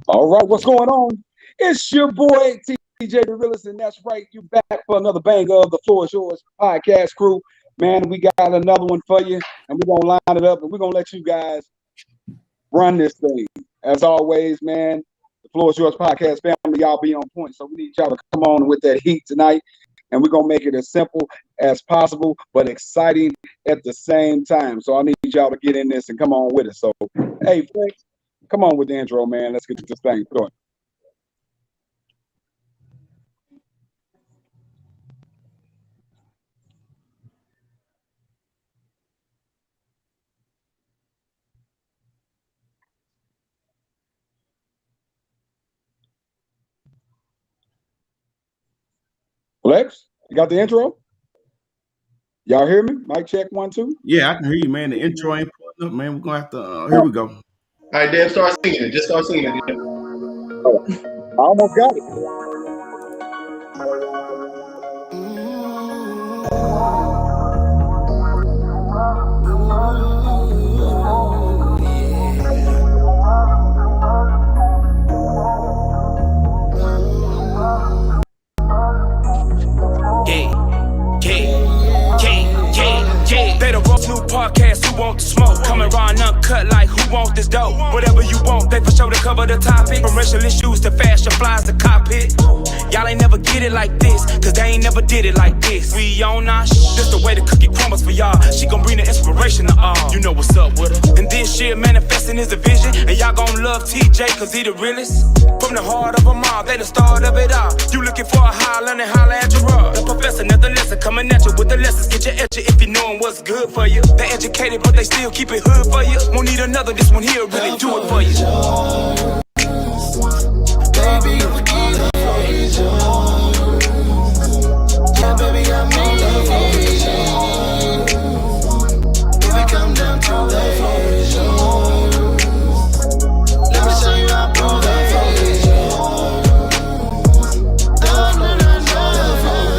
All right, what's going on? It's your boy TJ the Realist, and that's right. You back for another bang of the Floor is Yours podcast crew. Man, we got another one for you, and we're gonna line it up, and we're gonna let you guys run this thing. As always, man, the Floor is Yours podcast family, y'all be on point. So we need y'all to come on with that heat tonight, and we're gonna make it as simple as possible, but exciting at the same time. So I need y'all to get in this and come on with it. So, hey, Flex, come on with the intro, man. Let's get this thing going. Flex, you got the intro? Y'all hear me? Mic check 1 2. Yeah, I can hear you, man. The intro ain't pulling up, man. We're gonna have to. Here we go. All right, Deb, start singing it. Just start singing it. I almost got it. They the road new podcast, who want the smoke? Coming around uncut like who wants this dope? Whatever you want, they for sure to cover the topic. From racial issues to fashion flies to cockpit. Y'all ain't never get it like this, cause they ain't never did it like this. We on our this the way the cookie crumbles for y'all. She gon' bring the inspiration to all. You know what's up with her. And this shit manifesting is a vision. And y'all gon' love TJ cause he the realest. From the heart of them all, they the start of it all. You looking for a holler and holler at your rod. The professor, another lesson coming at you with the lessons. Get your etcher if you knowin' what's good for you. They educated, but they still keep it hood for you. Won't need another, this one here really do it for you. Baby, the floor is yours. Yeah, baby, I'm in love with you. Baby, come down to the floor is yours. Let me show you how to the floor is yours. The floor is yours. The floor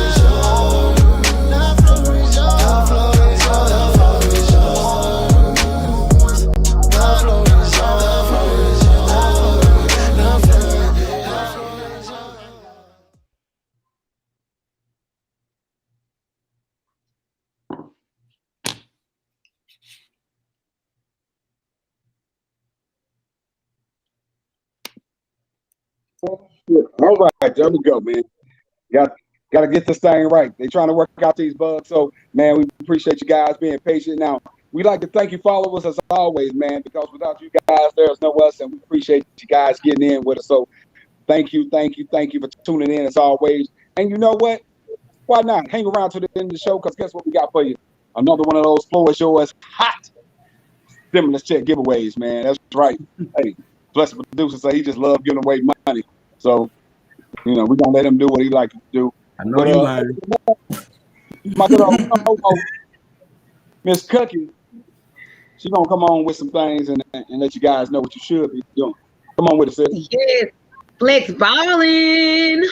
is yours. The floor is yours. The floor is yours. The floor is yours. All right, there we go, man. Got to get this thing right. They trying to work out these bugs. So, man, we appreciate you guys being patient. Now, we like to thank you followers as always, man, because without you guys, there's no us, and we appreciate you guys getting in with us. So, thank you for tuning in as always. And you know what? Why not hang around to the end of the show? Because guess what we got for you? Another one of those Floor is Yours hot stimulus check giveaways, man. That's right. Hey, blessed producer say he just loves giving away money. So, we're going to let him do what he likes to do. I know you lying. My girl, Miss Cookie, she's going to come on with some things and let you guys know what you should be doing. Come on with it, sis. Yes, flex balling.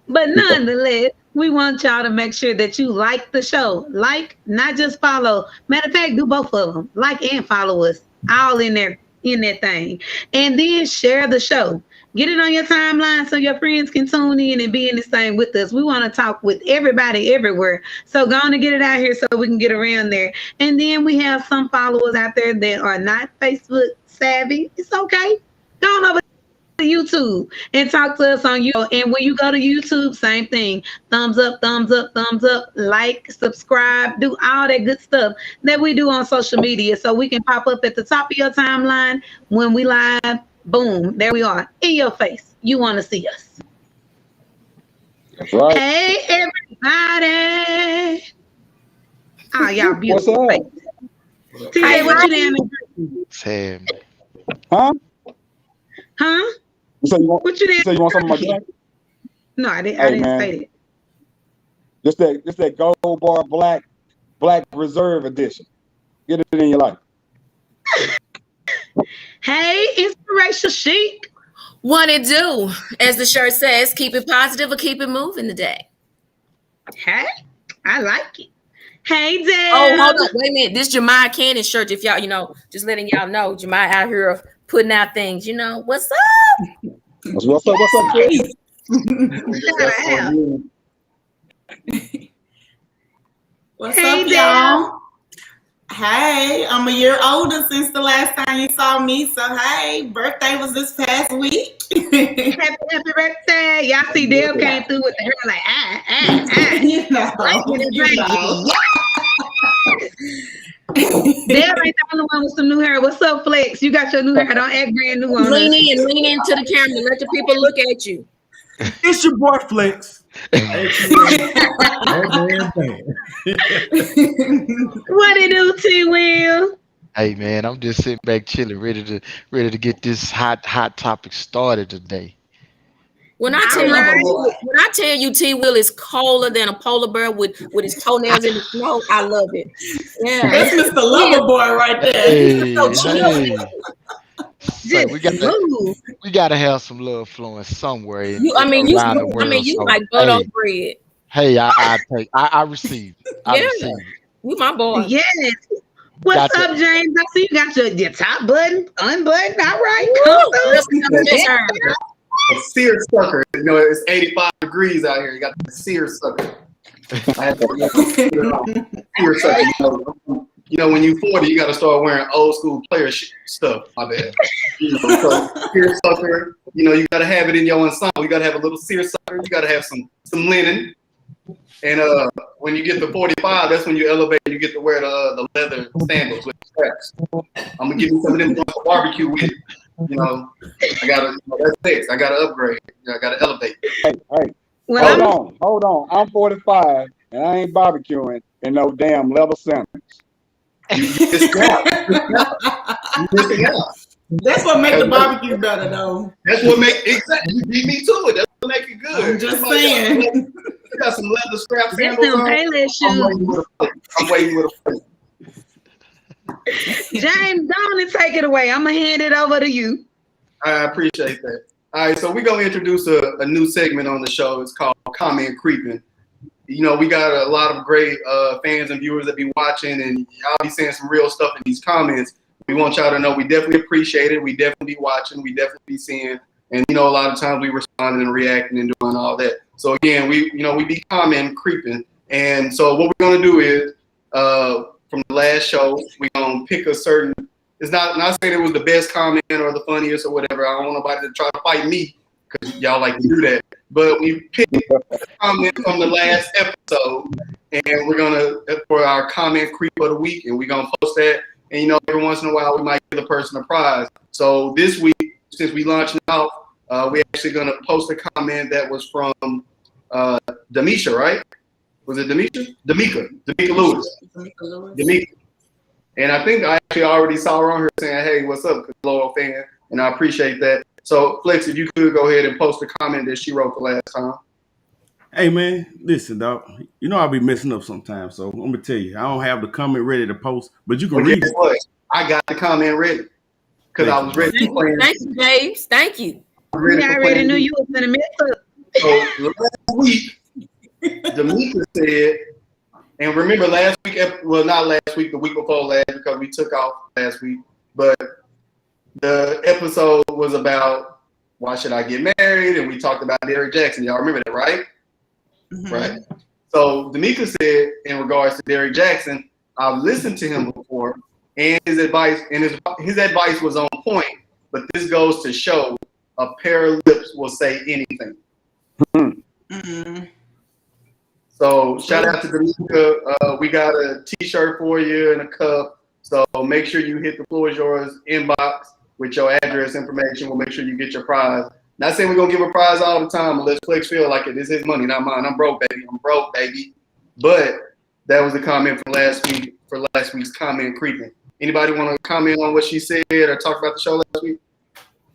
But nonetheless, we want y'all to make sure that you like the show. Like, not just follow. Matter of fact, do both of them. Like and follow us. All in there, in that thing. And then share the show. Get it on your timeline so your friends can tune in and be in this thing with us. We want to talk with everybody everywhere. So go on and get it out here so we can get around there. And then we have some followers out there that are not Facebook savvy. It's okay. Go on over to YouTube and talk to us on YouTube. And when you go to YouTube, same thing. Thumbs up, like, subscribe, do all that good stuff that we do on social media so we can pop up at the top of your timeline when we live. Boom, there we are, in your face. You want to see us. That's right. Hey, everybody. Oh, y'all beautiful. What's up? TJ, what you damn drinking? Same. Huh? Huh? You say you want, What you damn want some of my drink? No, I didn't. Hey, I didn't man. say Just that Gold Bar Black Reserve Edition. Get it in your life. Hey, inspirational chic. What it do? As the shirt says, keep it positive or keep it moving today. Hey, I like it. Hey, Dad. Oh, hold on. Wait a minute. This Jemiah Cannon shirt, if y'all, just letting y'all know, Jemiah out here putting out things, what's up? What's up? What's up, Chris? What's Hey, up, y'all? Hey, I'm a year older since the last time you saw me. So, hey, birthday was this past week. Happy birthday. Y'all see Dale came through with the hair like, You know, Dale ain't the only one with some new hair. What's up, Flex? You got your new hair. Don't act brand new on Lean us. lean into the camera. Let the people look at you. It's your boy Flex. What it do, T-Will? Hey man, I'm just sitting back chilling, ready to get this hot topic started today. When I tell you T-Will is colder than a polar bear with his toenails in the snow, I love it. Yeah. That's Mr. Loverboy right there. Hey, So chill. hey. So we gotta have some love flowing somewhere around the world. You like butter on bread. Hey, I receive it. I receive it. You my boy. Yes. What's up, James? I see you got your top button unbuttoned. All right. Come through. A seersucker. You know, it's 85 degrees out here. You got the seersucker. I have seersucker. You know, when you're 40, you got to start wearing old school player stuff. My bad. You know, so seersucker. You know, you got to have it in your ensemble. You got to have a little seersucker. You got to have some linen. And when you get to 45, that's when you elevate. You get to wear the leather sandals with straps. I'm gonna give you some of them for barbecue with. You know, that's next. I gotta upgrade. I gotta elevate. Hey, hold on. I'm 45 and I ain't barbecuing in no damn leather sandals. You missing out. That's what makes the barbecue better, though. That's what make exactly. You beat me to it. That's what make it good. I'm just saying. You got some leather strap That's sandals some on. Payless shoes. I'm waiting with a plate. James, don't and take it away. I'm gonna hand it over to you. I appreciate that. All right, so we're gonna introduce a new segment on the show. It's called Comment Creeping. You know, we got a lot of great fans and viewers that be watching, and y'all be saying some real stuff in these comments. We want y'all to know we definitely appreciate it. We definitely be watching. We definitely be seeing. And, you know, a lot of times we responding and reacting and doing all that. So, again, we be comment creeping. And so what we're going to do is, from the last show, we're going to pick a certain – it's not saying it was the best comment or the funniest or whatever. I don't want nobody to try to fight me because y'all like to do that. But we picked a comment from the last episode, and we're going to – for our comment creep of the week, and we're going to post that. And, you know, every once in a while, we might give the person a prize. So this week, since we launched out, we're actually going to post a comment that was from Demisha, right? Was it Demisha? Demika Lewis. Demika. And I think I actually already saw her on here saying, hey, what's up, loyal fan? And I appreciate that. So, Flex, if you could go ahead and post the comment that she wrote the last time. Hey, man, listen, dog. You know I'll be messing up sometimes, so I'm going to tell you. I don't have the comment ready to post, but you can read it. What? I got the comment ready because I was ready to play. Thank you, James. Thank you. I already knew you was going to mess up. So, last week, Demika said, and remember last week, well, not last week, the week before last, because we took off last week, but the episode was about why should I get married, and we talked about Derrick Jackson. Y'all remember that, right? Mm-hmm. Right. So Demika said, in regards to Derrick Jackson, I've listened to him before, and his advice was on point. But this goes to show a pair of lips will say anything. Mm-hmm. So shout out to Demika. We got a T-shirt for you and a cup. So make sure you hit the floor is yours inbox with your address information. We'll make sure you get your prize. Not saying we're gonna give a prize all the time unless Flex feel like it is his money, not mine. I'm broke, baby. But that was the comment from last week for last week's comment creeping. Anybody want to comment on what she said or talk about the show last week?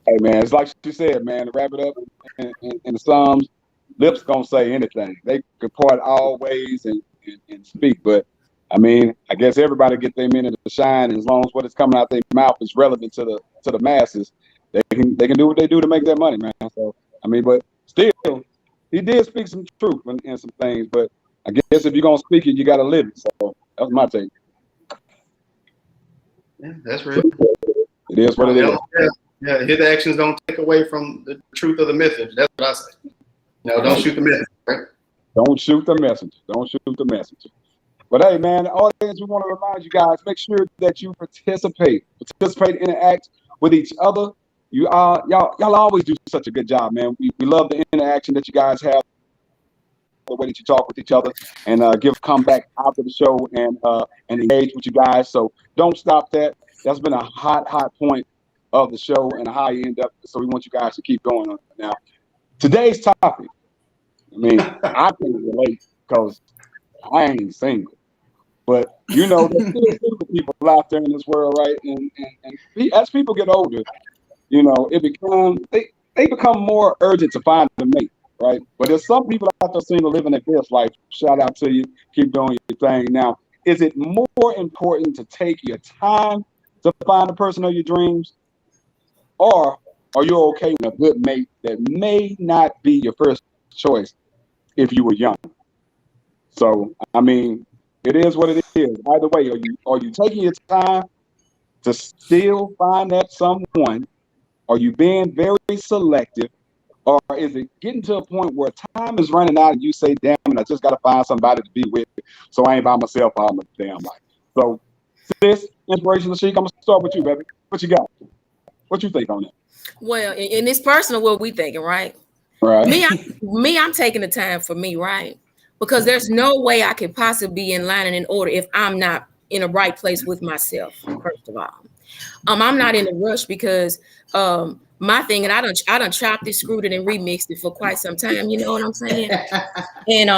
Hey man, it's like she said, man. To wrap it up in the Psalms, lips gonna say anything. They can part all ways and speak, but I mean, I guess everybody get their minute to shine, and as long as what is coming out their mouth is relevant to the masses, they can do what they do to make that money, man. So I mean, but still, he did speak some truth in some things, but I guess if you're gonna speak it, you gotta live it. So that's my take. Yeah, that's real. It is what it is. Yeah, his actions don't take away from the truth of the message. That's what I say. No, don't shoot the messenger. Right? Don't shoot the messenger. Don't shoot the messenger. But hey, man, audience, we want to remind you guys, make sure that you participate, interact with each other. Y'all always do such a good job, man. We love the interaction that you guys have, the way that you talk with each other, and give comeback after the show and engage with you guys. So don't stop that. That's been a hot point of the show and a high end up. So we want you guys to keep going on it. Now, today's topic. I mean, I can relate because I ain't single. But you know, there's still single people out there in this world, right? And as people get older, you know, they become more urgent to find a mate, right? But there's some people out there single living their best life. Shout out to you. Keep doing your thing. Now, is it more important to take your time to find the person of your dreams, or are you okay with a good mate that may not be your first choice if you were young? So, I mean, it is what it is. Either way, are you taking your time to still find that someone? Are you being very selective? Or is it getting to a point where time is running out and you say, damn it, I just got to find somebody to be with, so I ain't by myself all my damn life. So, sis, Inspirational Chic, I'm going to start with you, baby. What you got? What you think on that? Well, in this personal, what we thinking, right? Right. I'm taking the time for me, right? Because there's no way I could possibly be in line and in order if I'm not in the right place with myself, first of all. I'm not in a rush because my thing, and I done chopped it, screwed it, and remixed it for quite some time. You know what I'm saying? And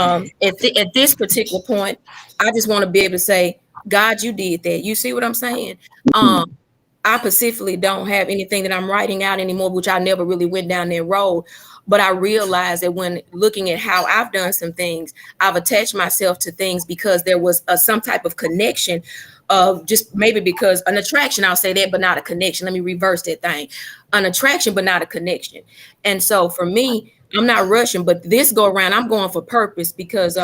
at this particular point, I just want to be able to say, God, you did that. You see what I'm saying? I specifically don't have anything that I'm writing out anymore, which I never really went down that road. But I realized that when looking at how I've done some things, I've attached myself to things because there was some type of connection of just maybe because an attraction, I'll say that, but not a connection. Let me reverse that thing. An attraction, but not a connection. And so for me, I'm not rushing, but this go around, I'm going for purpose because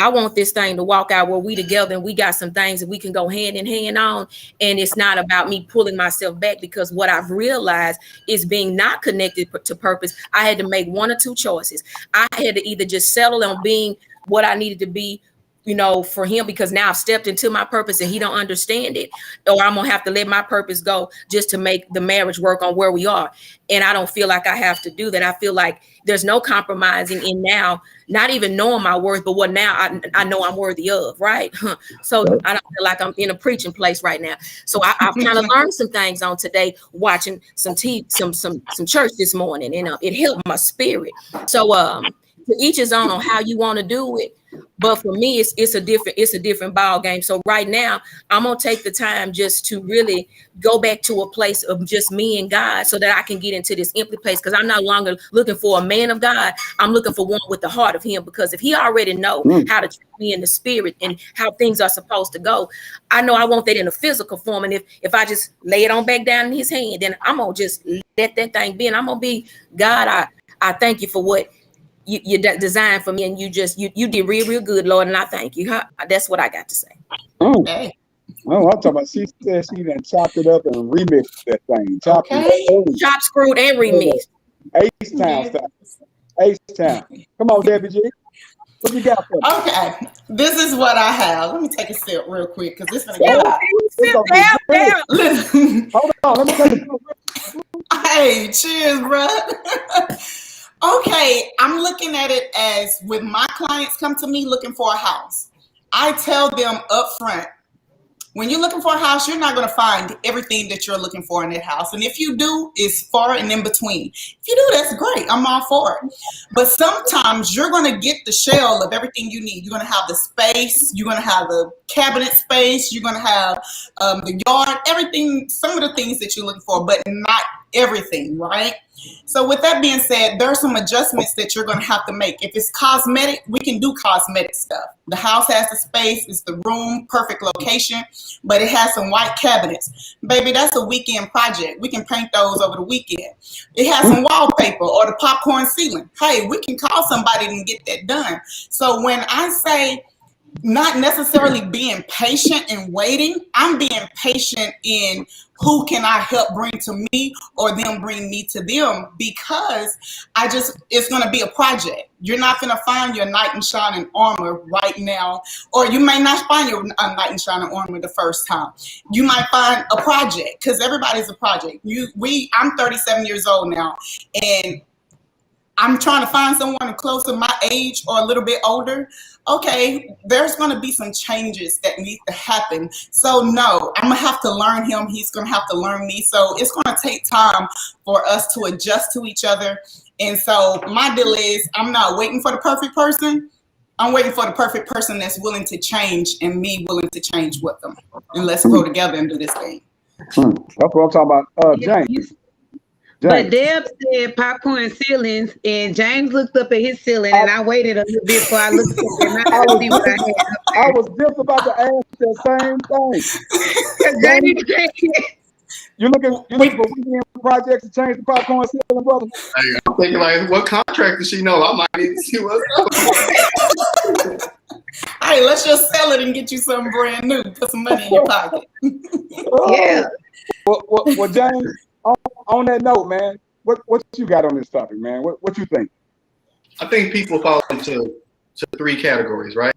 I want this thing to walk out where we together and we got some things that we can go hand in hand on. And it's not about me pulling myself back, because what I've realized is being not connected to purpose. I had to make one or two choices. I had to either just settle on being what I needed to be, you know, for him, because now I've stepped into my purpose and he don't understand it, or I'm gonna have to let my purpose go just to make the marriage work on where we are. And I don't feel like I have to do that. I feel like there's no compromising in now, not even knowing my worth, but what now I know I'm worthy of, right? So I don't feel like I'm in a preaching place right now. So I've kind of learned some things on today, watching some church this morning, and it helped my spirit. So to each his own on how you want to do it. But for me, it's a different ball game. So right now, I'm gonna take the time just to really go back to a place of just me and God, so that I can get into this empty place. Because I'm no longer looking for a man of God. I'm looking for one with the heart of Him. Because if He already know how to treat me in the spirit and how things are supposed to go, I know I want that in a physical form. And if I just lay it on back down in His hand, then I'm gonna just let that thing be. And I'm gonna be, God, I thank you for what you designed for me, and you did real good, Lord, and I thank you. That's what I got to say. Okay. Oh, I'm talking about. She said she done chopped it up and remixed that thing. Chopped, screwed, and remixed. H-Town stuff. H-Town. Come on, Debbie G. What you got for me? Okay, this is what I have. Let me take a sip real quick because this is gonna get Listen. Hold on, let me take a sip. Hey, cheers, bro. Okay, I'm looking at it as when my clients come to me looking for a house, I tell them up front, when you're looking for a house, you're not going to find everything that you're looking for in that house. And if you do, it's far and in between. If you do, that's great. I'm all for it. But sometimes you're going to get the shell of everything you need. You're going to have the space. You're going to have the cabinet space. You're going to have the yard, everything, some of the things that you're looking for, but not everything, right? So with that being said, there are some adjustments that you're going to have to make. If it's cosmetic, we can do cosmetic stuff. The house has the space, it's the room, perfect location, but it has some white cabinets. Baby, that's a weekend project. We can paint those over the weekend. It has some wallpaper or the popcorn ceiling. Hey, we can call somebody and get that done. So when I say not necessarily being patient and waiting. I'm being patient in who can I help bring to me or them bring me to them, because it's going to be a project. You're not going to find your knight in shining armor right now, or you may not find your knight in shining armor the first time. You might find a project, because everybody's a project. I'm 37 years old now, and I'm trying to find someone close to my age or a little bit older. Okay, there's going to be some changes that need to happen. So no, I'm going to have to learn him. He's going to have to learn me. So it's going to take time for us to adjust to each other. And so my deal is, I'm not waiting for the perfect person. I'm waiting for the perfect person that's willing to change and me willing to change with them. And let's grow together and do this thing. That's what I'm talking about. James. But Deb said popcorn ceilings, and James looked up at his ceiling, and I waited a little bit before I looked up and I see what I had. I was just about to ask the same thing. You're looking for weekend projects to change the popcorn ceiling, brother? I'm thinking, like, what contract does she know? I might need to see what's up. Hey, let's just sell it and get you something brand new. Put some money in your pocket. Yeah. Well, James, on that note, man, what you got on this topic, man? What you think? I think people fall into three categories, right?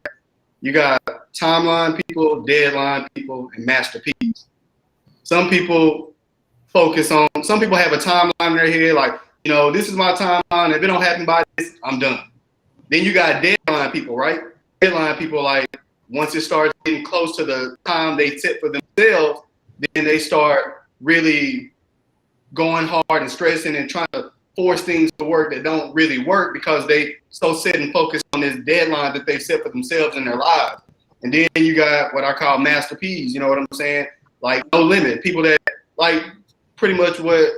You got timeline people, deadline people, and masterpiece. Some people have a timeline in their head, like, this is my timeline. If it don't happen by this, I'm done. Then you got deadline people, right? Deadline people, like, once it starts getting close to the time they set for themselves, then they start really going hard and stressing and trying to force things to work that don't really work because they so set and focused on this deadline that they set for themselves in their lives. And then you got what I call masterpieces, you know what I'm saying? Like no limit. People that, like, pretty much what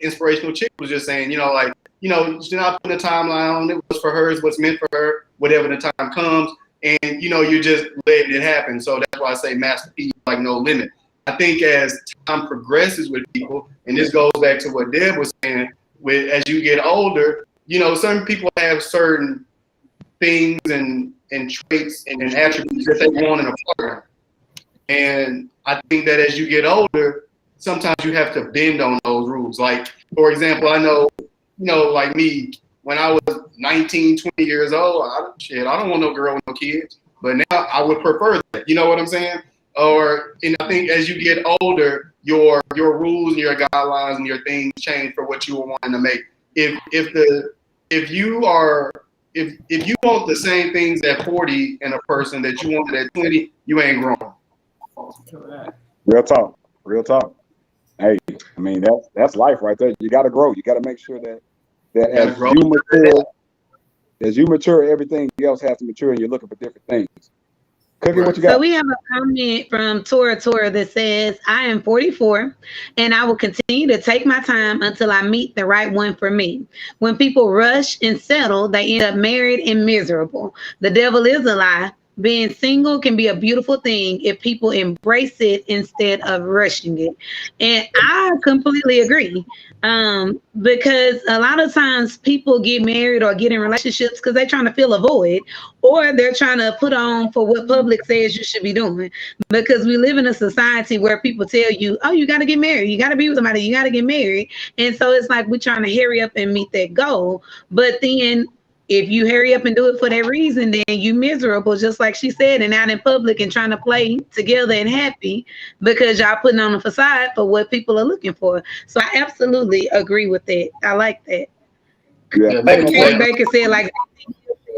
Inspirational Chick was just saying, she's not putting a timeline on it. What's for her is what's meant for her, whatever the time comes. And, you're just letting it happen. So that's why I say masterpiece, like no limit. I think as time progresses with people, and this goes back to what Deb was saying, as you get older, some people have certain things and traits and attributes that they want in a partner. And I think that as you get older, sometimes you have to bend on those rules. Like, for example, I know, like me, when I was 19, 20 years old, I don't want no girl with no kids. But now I would prefer that. You know what I'm saying? And I think as you get older, your rules and your guidelines and your things change for what you were wanting to make. If you want the same things at 40 in a person that you wanted at 20, you ain't grown. Real talk. Hey, I mean that's life right there. You got to grow. You got to make sure that as you mature, everything else has to mature, and you're looking for different things. Cookie, what you got? So we have a comment from Tora that says, I am 44 and I will continue to take my time until I meet the right one for me. When people rush and settle, they end up married and miserable. The devil is a lie. Being single can be a beautiful thing if people embrace it instead of rushing it. And I completely agree. Because a lot of times people get married or get in relationships because they're trying to fill a void, or they're trying to put on for what public says you should be doing. Because we live in a society where people tell you, oh, you got to get married. You got to be with somebody. You got to get married. And so it's like we're trying to hurry up and meet that goal. But then if you hurry up and do it for that reason, then you miserable, just like she said, and out in public and trying to play together and happy because y'all putting on a facade for what people are looking for. So I absolutely agree with that. I like that. Yeah. Kate Baker said, like,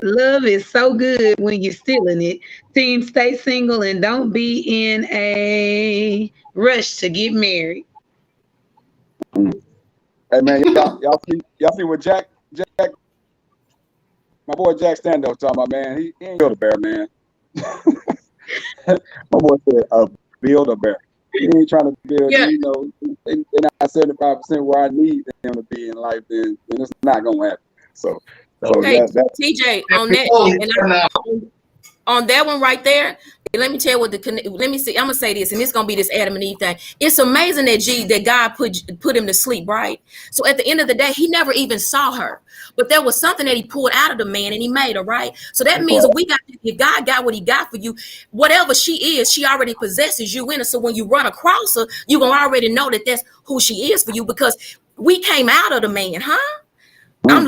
love is so good when you're stealing it. Team, stay single and don't be in a rush to get married. Hey man, y'all see what Jack, my boy Jack Stando talking about, man. He ain't build a bear, man. My boy said, build a bear. He ain't trying to build, they're not 75% where I need them to be in life, then it's not going to happen. So hey, TJ, on that one right there. Let me tell you let me see. I'm gonna say this, and it's gonna be this Adam and Eve thing. It's amazing that God put him to sleep, right? So at the end of the day, he never even saw her, but there was something that he pulled out of the man, and he made her, right? So that means if God got what he got for you, whatever she is, she already possesses you in her. So when you run across her, you gonna already know that that's who she is for you, because we came out of the man, huh? I'm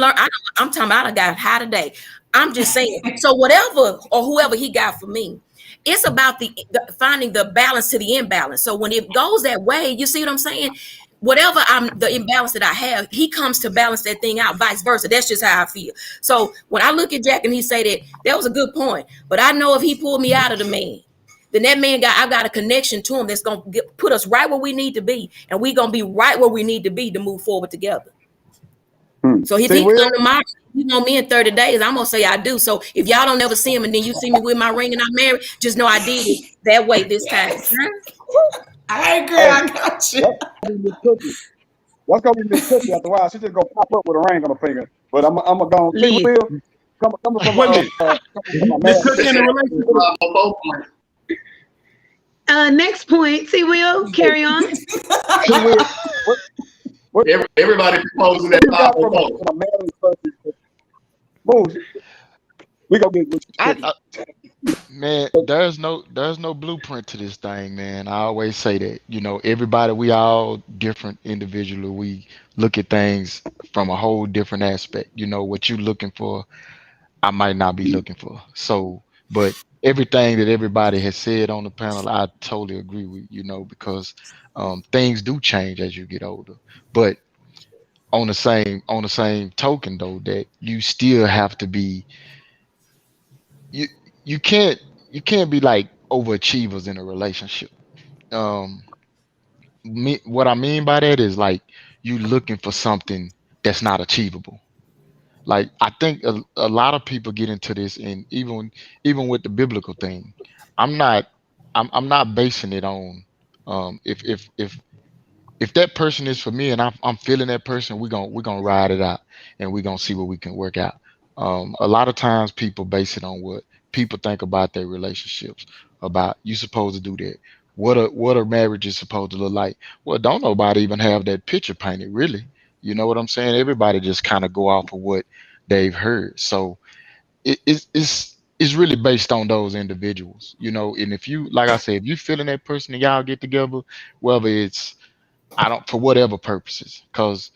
talking about I got high today. I'm just saying. So whatever or whoever he got for me, it's about the finding the balance to the imbalance. So when it goes that way, you see what I'm saying? Whatever the imbalance that I have, he comes to balance that thing out, vice versa. That's just how I feel. So when I look at Jack and he say that was a good point, but I know if he pulled me out of the man, then that man I've got a connection to him that's going to put us right where we need to be. And we're going to be right where we need to be to move forward together. So if he come tomorrow, you know me in 30 days, I'm gonna say I do. So if y'all don't ever see him and then you see me with my ring and I'm married, just know I did it that way this time. I agree. I got you. What's gonna be Miss Cookie after a while? She just gonna pop up with a ring on her finger. But I'm gonna see Will. Come from Miss Cookie in a relationship. Next point, T. Will, carry on. Everybody proposing that we gonna get man, there's no blueprint to this thing, man. I always say that. You know, everybody, we all different individually. We look at things from a whole different aspect. You know, what you looking for, I might not be looking for. So, but everything that everybody has said on the panel, I totally agree with, you know, because things do change as you get older. But on the same token though, that you still have to be, you can't be like overachievers in a relationship. What I mean by that is like you looking for something that's not achievable. Like I think a lot of people get into this, and even with the biblical thing, I'm not basing it on if that person is for me and I'm feeling that person, we're gonna ride it out and we're gonna see what we can work out. A lot of times people base it on what people think about their relationships, about you supposed to do that. What a marriage is supposed to look like. Well, don't nobody even have that picture painted, really. You know what I'm saying? Everybody just kind of go off of what they've heard. So it's really based on those individuals, you know. And if you, like I said, if you feeling that person and y'all get together, whether it's for whatever purposes, because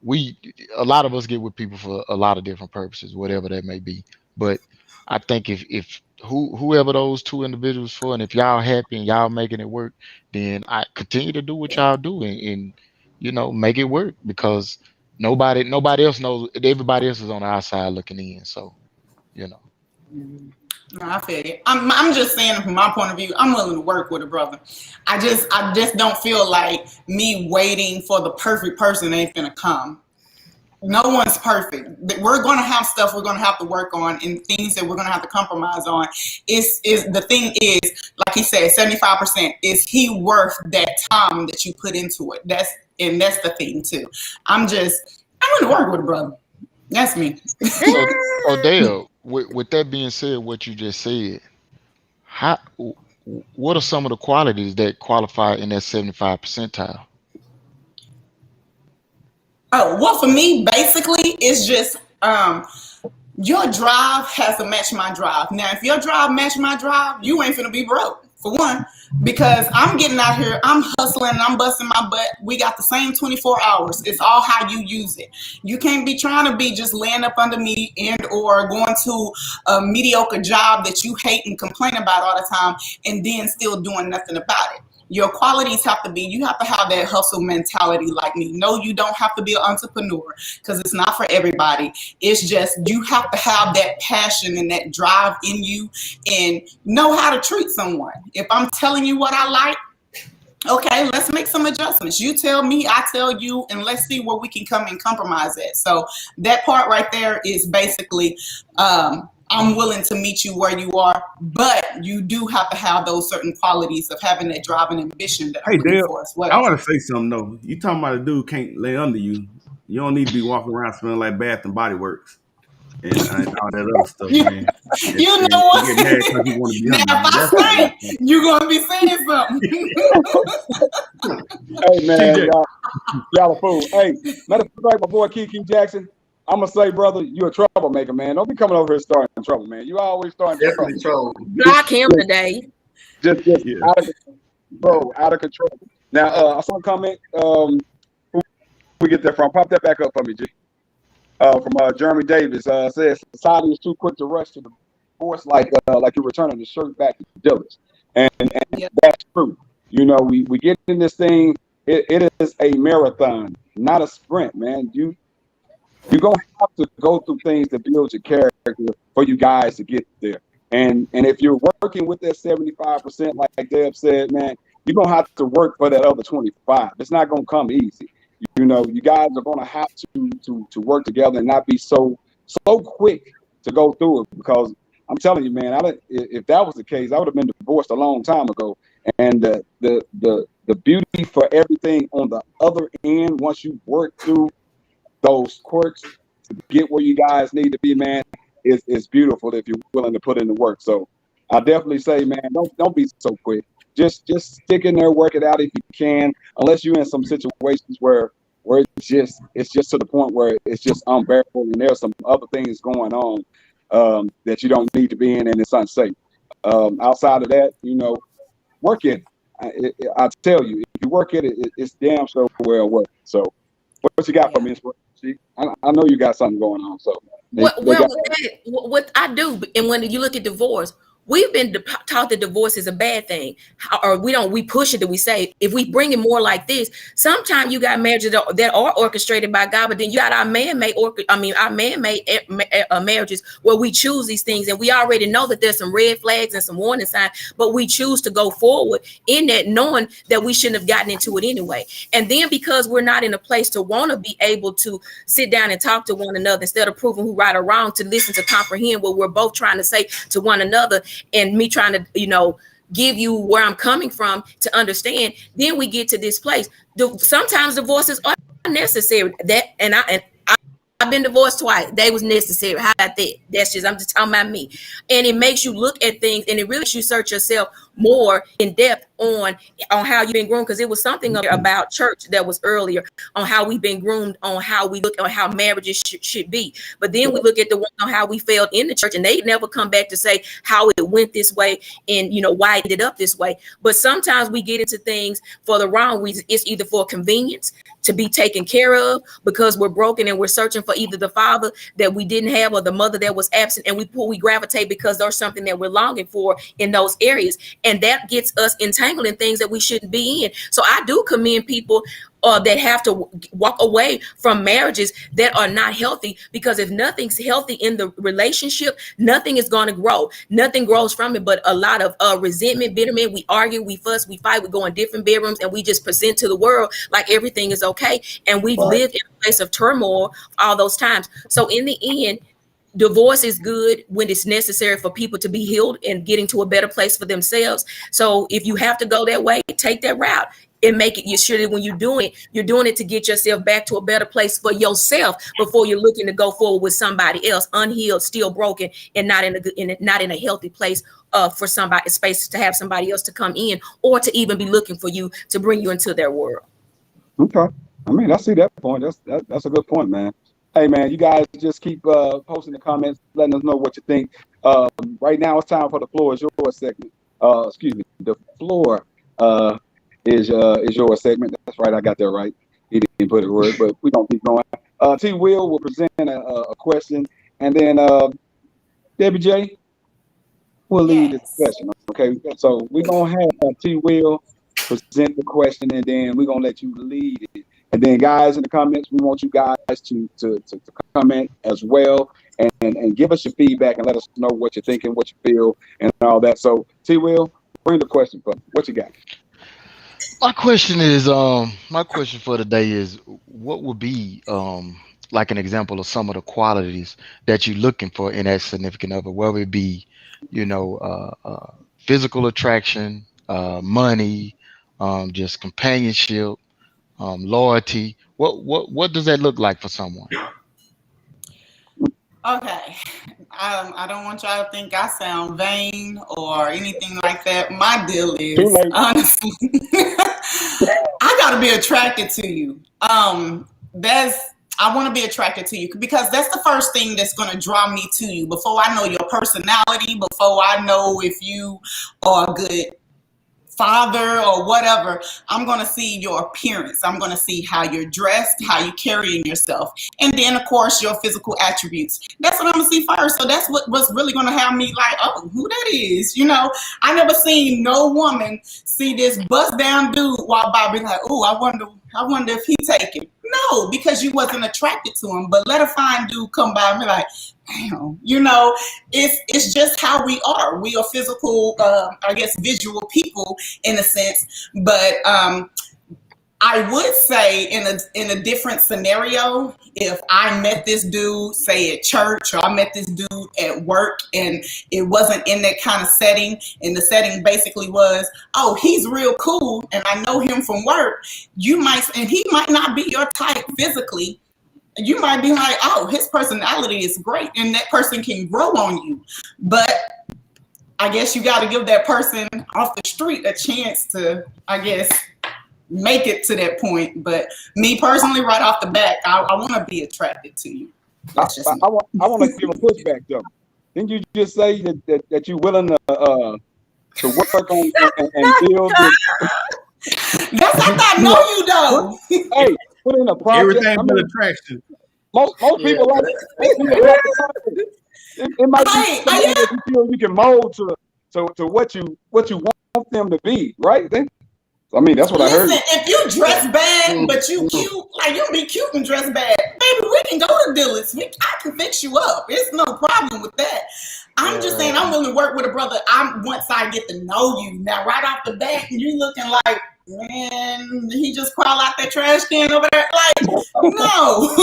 a lot of us get with people for a lot of different purposes, whatever that may be. But I think if whoever those two individuals for, and if y'all happy and y'all making it work, then I continue to do what y'all do and you know, make it work, because nobody else knows. Everybody else is on the outside looking in. So, you know. No, I feel it. I'm just saying from my point of view, I'm willing to work with a brother. I just don't feel like me waiting for the perfect person ain't gonna come. No one's perfect. We're gonna have stuff we're gonna have to work on and things that we're gonna have to compromise on. Is the thing is, like he said, 75%. Is he worth that time that you put into it? That's the thing too. I'm gonna work with a brother. That's me. So Dale, with that being said, what you just said, what are some of the qualities that qualify in that 75 percentile? Oh, well, for me, basically, it's just your drive has to match my drive. Now, if your drive match my drive, you ain't finna be broke, for one, because I'm getting out here, I'm hustling, I'm busting my butt. We got the same 24 hours. It's all how you use it. You can't be trying to be just laying up under me and or going to a mediocre job that you hate and complain about all the time and then still doing nothing about it. Your qualities have to be, you have to have that hustle mentality like me. No, you don't have to be an entrepreneur because it's not for everybody. It's just you have to have that passion and that drive in you and know how to treat someone. If I'm telling you what I like, okay, let's make some adjustments. You tell me, I tell you, and let's see where we can come and compromise at. So that part right there is basically, I'm willing to meet you where you are, but you do have to have those certain qualities of having that drive and ambition that I'm looking for as well. I want to say something though. You talking about a dude can't lay under you. You don't need to be walking around smelling like Bath and Body Works. and all that other stuff, You, man. you And know you what? get mad because you want to be Now, under. if That's I say it, you're gonna be saying something. Hey man, TJ. y'all a fool. Hey, matter of fact, my boy Kiki Jackson, I'm gonna say, brother, you a troublemaker, man. Don't be coming over here starting trouble, man. You always starting trouble. Definitely troll. Block him today. Just Yeah. out of control, out of control. Now, I saw a comment. Who we get that from? Pop that back up for me, G. From Jeremy Davis. Says society is too quick to rush to divorce, like you're returning the shirt back to the dealers, and Yep. that's true. You know, we get in this thing. It is a marathon, not a sprint, man. You're gonna have to go through things to build your character for you guys to get there. And if you're working with that 75%, like Deb said, man, you're gonna have to work for that other 25. It's not gonna come easy. You know, you guys are gonna have to work together and not be so quick to go through it, because I'm telling you, man, if that was the case, I would have been divorced a long time ago. And the beauty for everything on the other end, once you work through those quirks to get where you guys need to be, man, is beautiful if you're willing to put in the work. So I definitely say, man, don't be so quick. Just stick in there, work it out if you can. Unless you're in some situations where it's just to the point where it's just unbearable and there's some other things going on that you don't need to be in and it's unsafe. Outside of that, you know, work it. I tell you, if you work it, it's damn so well worth it. So what you got for me? I know you got something going on. So what I do, and when you look at divorce, we've been taught that divorce is a bad thing, or we push it. That we say if we bring it more like this, sometimes you got marriages that are orchestrated by God, but then you got our man-made marriages where we choose these things, and we already know that there's some red flags and some warning signs, but we choose to go forward in that, knowing that we shouldn't have gotten into it anyway. And then because we're not in a place to want to be able to sit down and talk to one another instead of proving who right or wrong, to listen to comprehend what we're both trying to say to one another, and me trying to, you know, give you where I'm coming from to understand, then we get to this place. Sometimes divorces are necessary. I've been divorced twice. They was necessary. How about that? I'm just talking about me. And it makes you look at things, and it really makes you search yourself more in depth on how you've been groomed, because it was something about church that was earlier on how we've been groomed, on how we look on how marriages should be. But then we look at the one on how we failed in the church, and they never come back to say how it went this way and, you know, why it ended up this way. But sometimes we get into things for the wrong reason. It's either for convenience, to be taken care of because we're broken and we're searching for either the father that we didn't have or the mother that was absent, and we gravitate because there's something that we're longing for in those areas, and that gets us entangled in things that we shouldn't be in. So I do commend people that have to walk away from marriages that are not healthy, because if nothing's healthy in the relationship, nothing is going to grow. Nothing grows from it but a lot of resentment, bitterment. We argue, we fuss, we fight, we go in different bedrooms, and we just present to the world like everything is okay. And we've lived in a place of turmoil all those times. So in the end, divorce is good when it's necessary for people to be healed and getting to a better place for themselves. So if you have to go that way, take that route and make it. You're sure that when you're doing it to get yourself back to a better place for yourself before you're looking to go forward with somebody else, unhealed, still broken, and not in a healthy place for somebody, space to have somebody else to come in or to even be looking for you to bring you into their world. Okay, I mean, I see that point. That's a good point, man. Hey, man, you guys just keep posting the comments, letting us know what you think. Right now, it's time for the floor is yours segment. Excuse me, the floor is your segment. That's right, I got that right. He didn't put a word, but we're gonna keep going. T. Will present a question, and then Debbie J will lead the discussion. Okay, so we're gonna have T. Will present the question, and then we're gonna let you lead it. And then, guys, in the comments, we want you guys to comment as well and give us your feedback and let us know what you're thinking, what you feel, and all that. So, T. Will, bring the question for me. What you got? My question for today is, what would be like an example of some of the qualities that you're looking for in that significant other, whether it be, physical attraction, money, just companionship, loyalty. What does that look like for someone? Okay. I don't want y'all to think I sound vain or anything like that. My deal Too is, late. honestly, I gotta be attracted to you. I want to be attracted to you because that's the first thing that's going to draw me to you. Before I know your personality, before I know if you are a good father or whatever, I'm going to see your appearance. I'm going to see how you're dressed, how you're carrying yourself. And then, of course, your physical attributes. That's what I'm going to see first. So that's what's really going to have me like, oh, who that is? You know, I never seen no woman see this bust down dude walk by be like, oh, I wonder if he taken. No, because you wasn't attracted to him. But let a fine dude come by and be like, damn, you know, it's just how we are. We are physical, I guess, visual people in a sense. But I would say in a different scenario, if I met this dude, say at church, or I met this dude at work, and it wasn't in that kind of setting, and the setting basically was, oh, he's real cool, and I know him from work, and he might not be your type physically. You might be like, oh, his personality is great, and that person can grow on you. But I guess you got to give that person off the street a chance to, I guess, make it to that point. But me personally, right off the bat, I want to be attracted to you. I want to give a pushback though. Didn't you just say that you're willing to work on and build? That's how I know you though. Hey, put in a project. Everything but attraction. Most people like it. It might be something that you feel you can mold to what you want them to be, right? I mean, that's what I heard. If you dress bad, but you cute, like you be cute and dress bad, baby, we can go to Dillard's. I can fix you up. It's no problem with that. I'm just saying I'm willing to work with a brother. once I get to know you. Now, right off the bat, you looking like, man, he just crawl out that trash can over there. Like, no.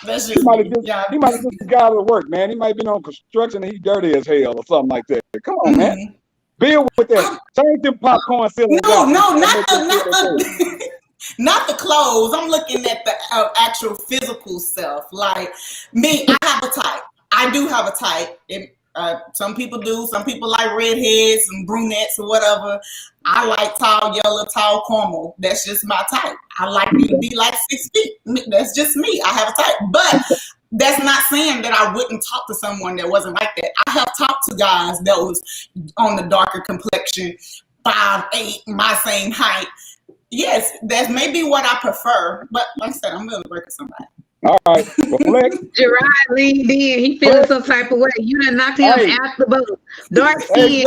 That's just he might have just got to work, man. He might have been on construction and he dirty as hell or something like that. Come on, man. Build with that. Change them popcorn ceiling. No, not the clothes. I'm looking at the actual physical self. Like me, I have a type. I do have a type. Some people do. Some people like redheads and brunettes or whatever. I like tall yellow, tall caramel. That's just my type. I like you to be like 6 feet. That's just me. I have a type. But that's not saying that I wouldn't talk to someone that wasn't like that. I have talked to guys that was on the darker complexion, 5'8", my same height. Yes, that may be what I prefer. But like I said, I'm willing to work with somebody. All right. Well, Flex. Gerard leaned in. He feeling some type of way. You done knocked him out the boat. Dark skin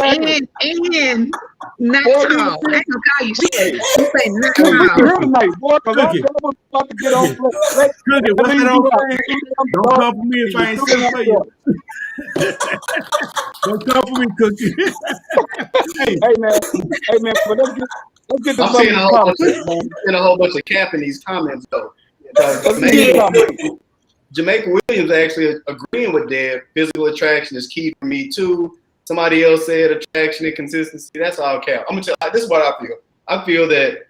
and not tall. I ain't gonna call you shit. You say not tall. Cookie, what's that old saying? Don't come for me if I ain't sitting for you. Don't come for me, Cookie. Hey man, but let's get I'm seeing a whole bunch of cap in these comments though. Jamaica Williams actually agreeing with Deb. Physical attraction is key for me too. Somebody else said attraction and consistency. That's all cap. I'm gonna tell you, this is what I feel. I feel that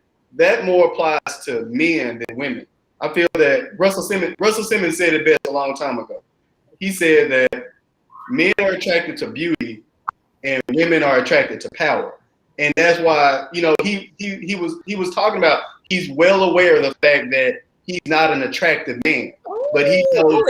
more applies to men than women. I feel that Russell Simmons said it best a long time ago. He said that men are attracted to beauty and women are attracted to power. And that's why, you know, he was talking about, he's well aware of the fact that he's not an attractive man, but he knows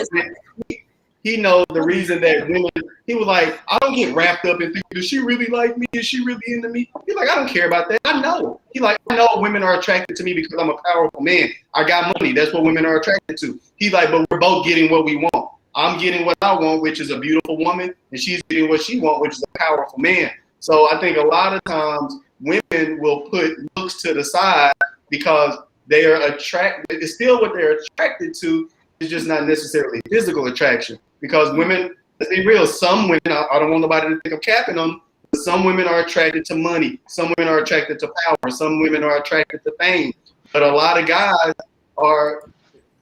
the reason that women. He was like, I don't get wrapped up in, does she really like me? Is she really into me? He's like, I don't care about that. I know. He like, I know women are attracted to me because I'm a powerful man. I got money. That's what women are attracted to. He's like, but we're both getting what we want. I'm getting what I want, which is a beautiful woman, and she's getting what she wants, which is a powerful man. So I think a lot of times women will put looks to the side because they are attracted. It's still what they're attracted to. It's just not necessarily physical attraction. Because women, let's be real, some women, I don't want nobody to think I'm capping on them, but some women are attracted to money. Some women are attracted to power. Some women are attracted to fame. But a lot of guys are,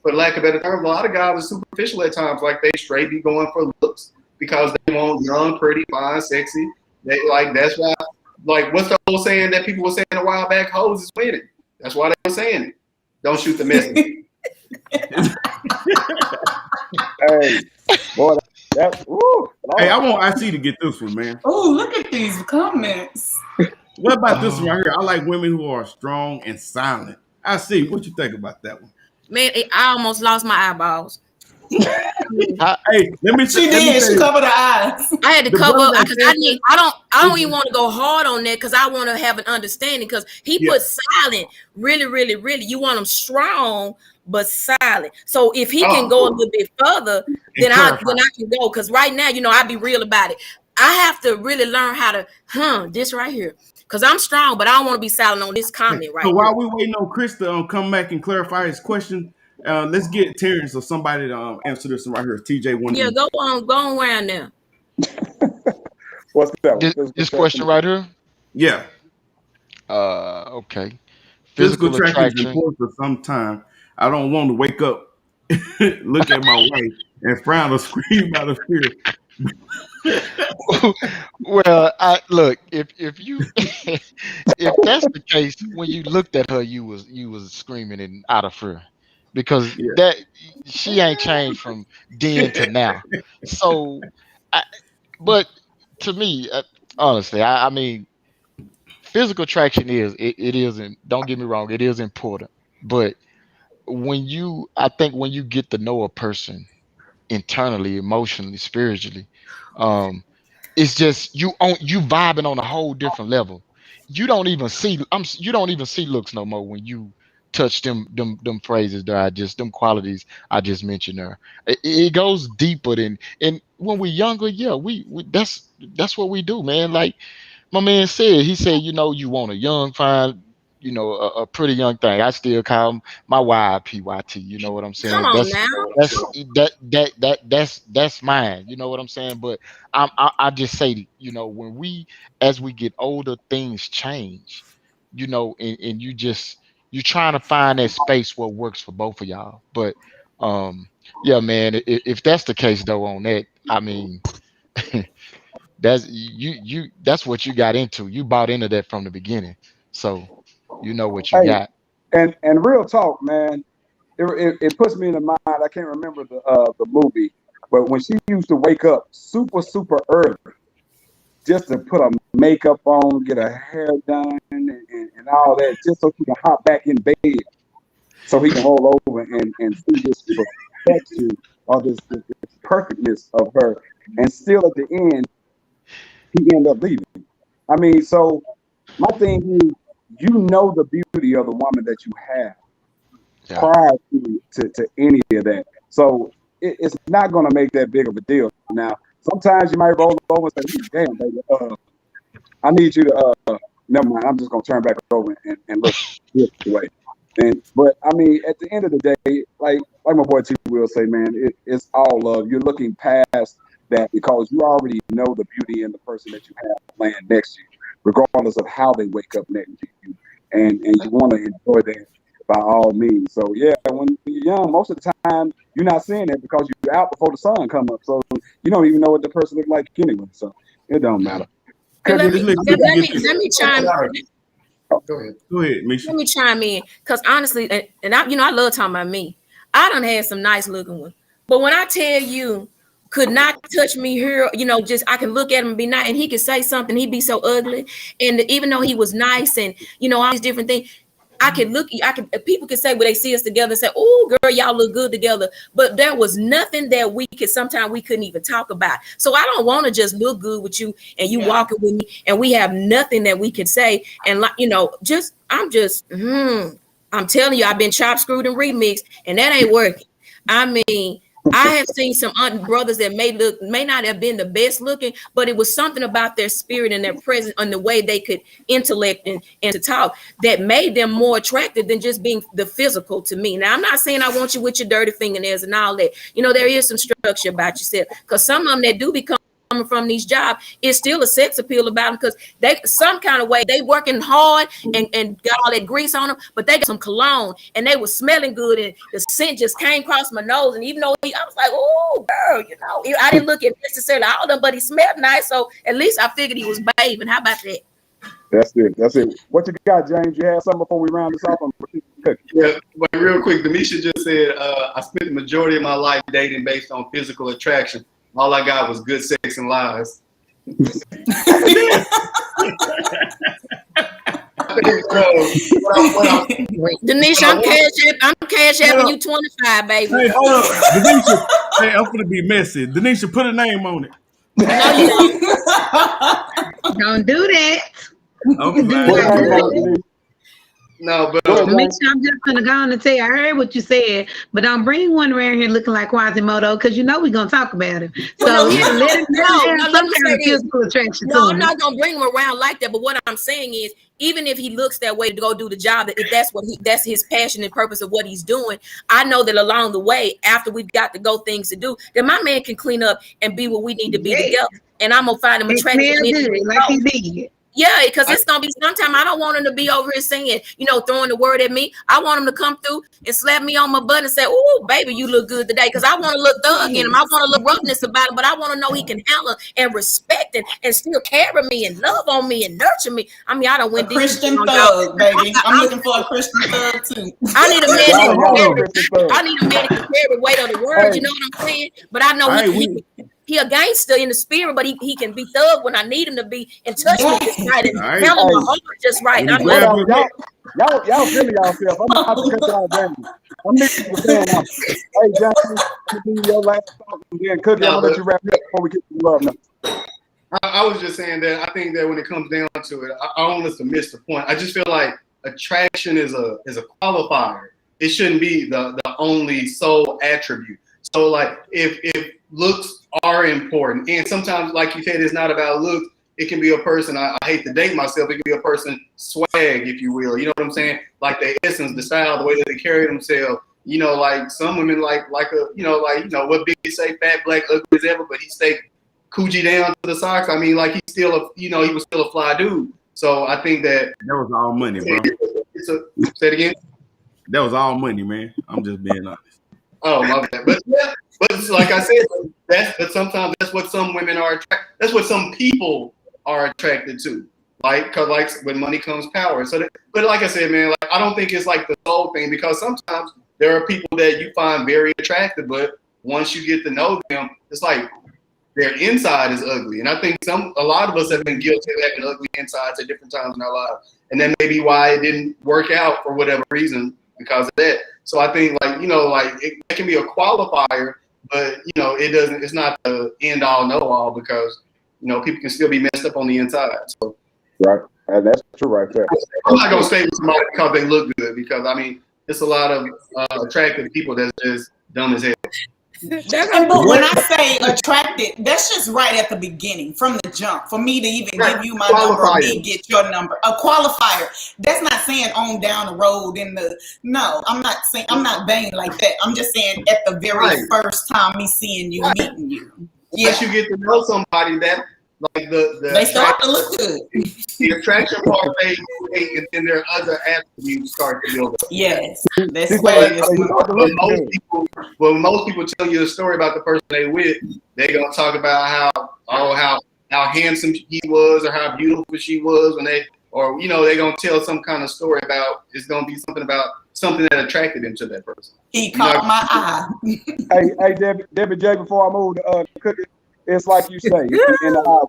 for lack of better terms, a lot of guys are superficial at times. Like they straight be going for looks because they want young, pretty, fine, sexy. They like, that's why, like, what's the old saying that people were saying a while back? Hoes is winning. That's why they were saying it. Don't shoot the messenger. Hey, boy, that woo. Hey, I want IC to get this one, man. Oh, look at these comments. What about this one right here? I like women who are strong and silent. IC, what you think about that one? Man, I almost lost my eyeballs. Hey, let me She did. She covered her eyes. I had to The cover brother that because said I don't even want to go hard on that because I want to have an understanding because he Yeah. put silent really, really, really. You want them strong but silent. So if he can go a little bit further, then I can go. Because right now, I'll be real about it. I have to really learn how to this right here. Because I'm strong, but I don't want to be silent on this comment right So while here. we waiting on Chris to come back and clarify his question, let's get Terrence or somebody to answer this one right here. TJ one. Yeah, go on around now. What's that? This question right here. Yeah. Okay. Physical attraction is important for some time. I don't want to wake up, look at my wife, and frown or scream out of fear. Well, look, if you if that's the case, when you looked at her, you was screaming and out of fear because that she ain't changed from then to now. So, but to me, honestly, I mean, physical attraction it isn't. Don't get me wrong, it is important, but I think when you get to know a person internally, emotionally, spiritually, it's just you vibing on a whole different level. You don't even see looks no more when you touch them phrases them qualities I just mentioned there. It goes deeper than, and when we're younger, yeah, we that's what we do, man. Like my man said, he said, you want a young, fine, a pretty young thing. I still call him my YPYT. You know what I'm saying? Come on now. That's mine. You know what I'm saying? But I just say, when as we get older, things change. And you're trying to find that space where it works for both of y'all. But yeah, man, if that's the case though, on that, I mean. That's what you got into. You bought into that from the beginning, so you know what you got. And real talk, man, it puts me in the mind. I can't remember the movie, but when she used to wake up super early just to put her makeup on, get her hair done, and all that, just so she can hop back in bed, so he can roll over and see this perfection or this perfectness of her, and still at the end. He ended up leaving. I mean, so my thing is, the beauty of the woman that you have prior to any of that. So it's not going to make that big of a deal. Now, sometimes you might roll over and say, damn, baby, I need you to, never mind, I'm just going to turn back over and look this way. But I mean, at the end of the day, like my boy T will say, man, it's all love. You're looking past that because you already know the beauty in the person that you have laying next to you, regardless of how they wake up next to you, and you want to enjoy that by all means. So yeah, when you're young, most of the time you're not seeing that because you're out before the sun come up, so you don't even know what the person look like anyway. So it don't matter. Let me chime. Go ahead, Misha. Let me chime in because honestly, and I love talking about me. I done had some nice looking ones, but when I tell you. Could not touch me here, just I can look at him and be nice, and he could say something, he'd be so ugly. And even though he was nice and all these different things, people could say when they see us together and say, oh girl, y'all look good together. But there was nothing that sometimes we couldn't even talk about. So I don't want to just look good with you and you walking with me and we have nothing that we could say. And I'm telling you, I've been chopped, screwed, and remixed, and that ain't working. I mean, I have seen some brothers that may not have been the best looking, but it was something about their spirit and their presence and the way they could intellect and to talk that made them more attractive than just being the physical to me. Now, I'm not saying I want you with your dirty fingernails and all that. There is some structure about yourself because some of them that do become coming from these jobs, it's still a sex appeal about them because they some kind of way they working hard and got all that grease on them, but they got some cologne and they was smelling good and the scent just came across my nose. And even though I was like, oh girl, I didn't look at necessarily all of them, but he smelled nice. So at least I figured he was bathing. How about that? That's it. That's it. What you got, James? You have something before we round this off? Yeah, but real quick, Demisha just said, I spent the majority of my life dating based on physical attraction. All I got was good sex and lies. Denisha, I'm cash apping you 25, baby. Hey, hold up, Denisha. Hey, I'm gonna be messy. Denisha, put a name on it. No, you don't. Don't do that. Okay. No, but Demisha, I'm just gonna go on and tell you, I heard what you said, but don't bring one around here looking like Quasimodo, because you know we're gonna talk about him. So Well, let him have some kind of physical attraction No, to I'm him. not gonna bring him around like that. But what I'm saying is, even if he looks that way to go do the job, if that's his passion and purpose of what he's doing, I know that along the way, after we've got to go things to do, that my man can clean up and be what we need to be together. And I'm gonna find him It attractive. smells good, like he did. Yeah, because it's gonna be sometime. I don't want him to be over here saying, throwing the word at me. I want him to come through and slap me on my butt and say, "Ooh, baby, you look good today." Because I want to look thug in him. I want to look roughness about him, but I want to know he can handle and respect and still carry me and love on me and nurture me. I mean, I don't win Christian thug, baby. I'm looking for a Christian thug too. I need a man I need a man that can carry the weight of the word. You know what I'm saying? But I know he a gangster in the spirit, but he can be thug when I need him to be and touch me just right and handle my heart just right. Y'all feeling yourself. I'm not to cut y'all down. I'm mixing the saying now. Hey, Johnson, you do your last talk and then Cookie, I'm gonna let you wrap it up before we get to love now. I was just saying that I think that when it comes down to it, I don't want us to miss the point. I just feel like attraction is a qualifier. It shouldn't be the only sole attribute. So like if looks are important, and sometimes, like you said, it's not about looks. It can be a person. I hate to date myself. It can be a person swag, if you will. You know what I'm saying? Like the essence, the style, the way that they carry themselves. Like some women like what Biggie say, fat, black, ugly as ever, but he stayed coochie down to the socks. I mean, like he was still a fly dude. So I think that was all money, bro. Say it again. That was all money, man. I'm just being honest. Oh, my bad. But it's like I said, but sometimes that's what some women are attracted. That's what some people are attracted to. Cause when money comes power. But like I said, man, like I don't think it's like the sole thing, because sometimes there are people that you find very attractive, but once you get to know them, it's like their inside is ugly. And I think a lot of us have been guilty of having ugly insides at different times in our lives. And that may be why it didn't work out for whatever reason because of that. So I think it can be a qualifier, but it's not the end all know all, because people can still be messed up on the inside. So right, and that's true right there. I'm not gonna stay with somebody because they look good, because I mean it's a lot of attractive people that's just dumb as hell. But when I say attracted, that's just right at the beginning, from the jump. For me to even give you my number or me get your number, a qualifier. That's not saying on down the road no. I'm not banging like that. I'm just saying at the very first time me seeing you, meeting you. Once you get to know somebody, that like they start to look good. The attraction part fades, and then their other attributes start to build up. Yes, that's why. When most people tell you a story about the person they with, they're gonna talk about how handsome he was or how beautiful she was they're gonna tell some kind of story about. It's gonna be something that attracted him to that person. He caught my eye. Hey, Debbie J. Before I move to Cookie, it's like you say, in the eye,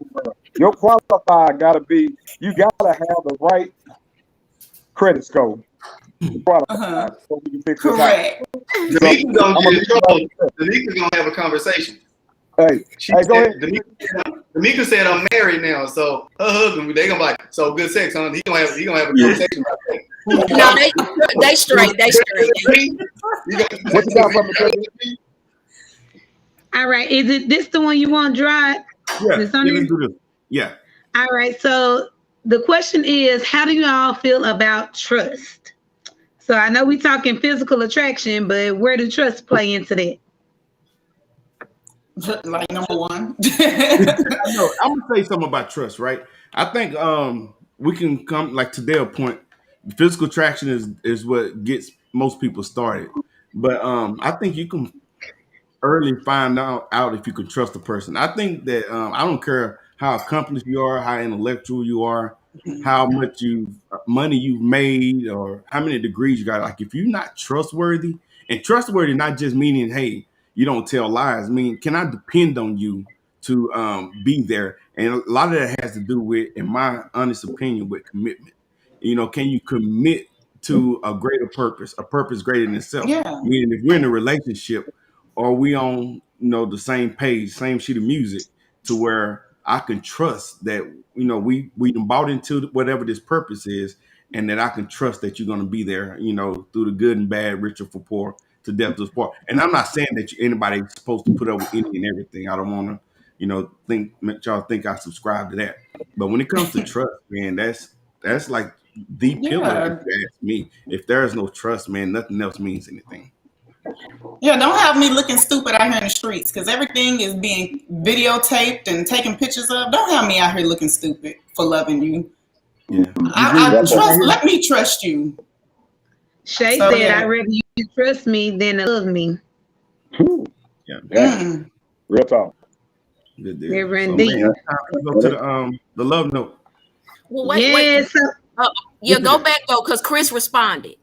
your qualifier gotta be, you gotta have the right credit score. Correct. Denise gonna have a conversation. Hey, go ahead. D'Amica said I'm married now, so her husband, they gonna be like, so good sex, huh? He gonna have a conversation about that. No, they straight. What you got from the All right, is it this the one you want to drive? Yeah, let's do this. Yeah. All right, so the question is, how do you all feel about trust? So I know we're talking physical attraction, but where does trust play into that? Like number one. No, I'm gonna say something about trust, right? I think we can come like to their point. Physical attraction is what gets most people started, but I think you can early find out if you can trust a person. I think that I don't care how accomplished you are, how intellectual you are. how much money you've made or how many degrees you got. Like if you're not trustworthy, and trustworthy not just meaning, hey, you don't tell lies. I mean, can I depend on you to be there? And a lot of that has to do with, in my honest opinion, with commitment. Can you commit to a greater purpose, a purpose greater than itself? Yeah. Meaning if we're in a relationship, are we on the same page, same sheet of music, to where I can trust that we done bought into whatever this purpose is, and that I can trust that you're going to be there, through the good and bad, richer for poor, to death do us part. And I'm not saying that anybody's supposed to put up with any and everything. I don't want to make y'all think I subscribe to that. But when it comes to trust, man, that's like the pillar. If you ask me, if there is no trust, man, nothing else means anything. Yeah, don't have me looking stupid out here in the streets because everything is being videotaped and taken pictures of. Don't have me out here looking stupid for loving you. Yeah, I trust. Let me trust you. Shay said, "I'd rather you trust me than to love me." Yeah, real talk. Good deal. Never indeed. Go to the love note. Well, wait. Yeah, go back though, because Chris responded.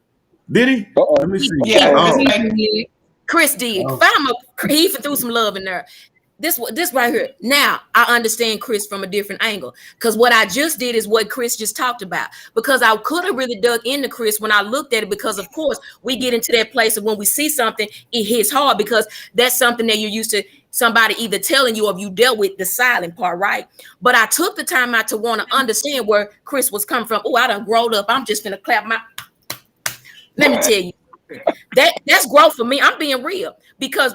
Did he? Let me see. Yeah, Chris did. He even threw some love in there. This right here. Now I understand Chris from a different angle, because what I just did is what Chris just talked about. Because I could have really dug into Chris when I looked at it, because of course we get into that place of when we see something, it hits hard, because that's something that you're used to somebody either telling you or you dealt with the silent part, right? But I took the time out to want to understand where Chris was coming from. Oh, I done grown up. I'm just gonna clap my. Let me tell you, that's growth for me. I'm being real, because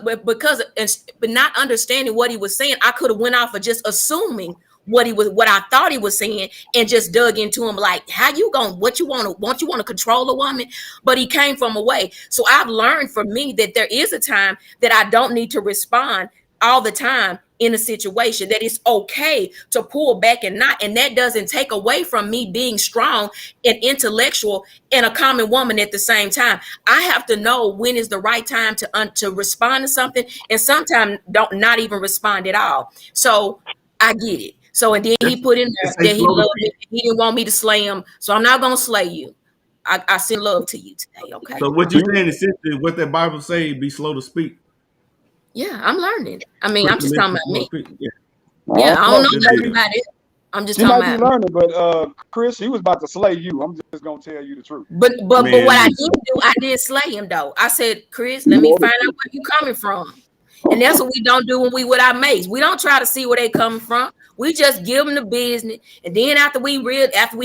not understanding what he was saying, I could have went off of just assuming what I thought he was saying, and just dug into him like, how you going? What you want to control a woman? But he came from a way. So I've learned for me that there is a time that I don't need to respond all the time in a situation, that it's okay to pull back and not, and that doesn't take away from me being strong and intellectual and a common woman at the same time. I have to know when is the right time to respond to something, and sometimes not even respond at all. So I get it. So, and then he put in there that he loved me. He didn't want me to slay him. So I'm not going to slay you. I send love to you today. Okay. So what you're saying is what that Bible say, be slow to speak. Yeah, I'm learning. I mean, I'm just talking about me. Yeah, I don't know everybody. I'm just talking about. You might be learning, but Chris, he was about to slay you. I'm just gonna tell you the truth. But what I did do, I did slay him though. I said, Chris, let me find out where you coming from. And that's what we don't do when we with our mates. We don't try to see where they coming from. We just give them the business. And then after we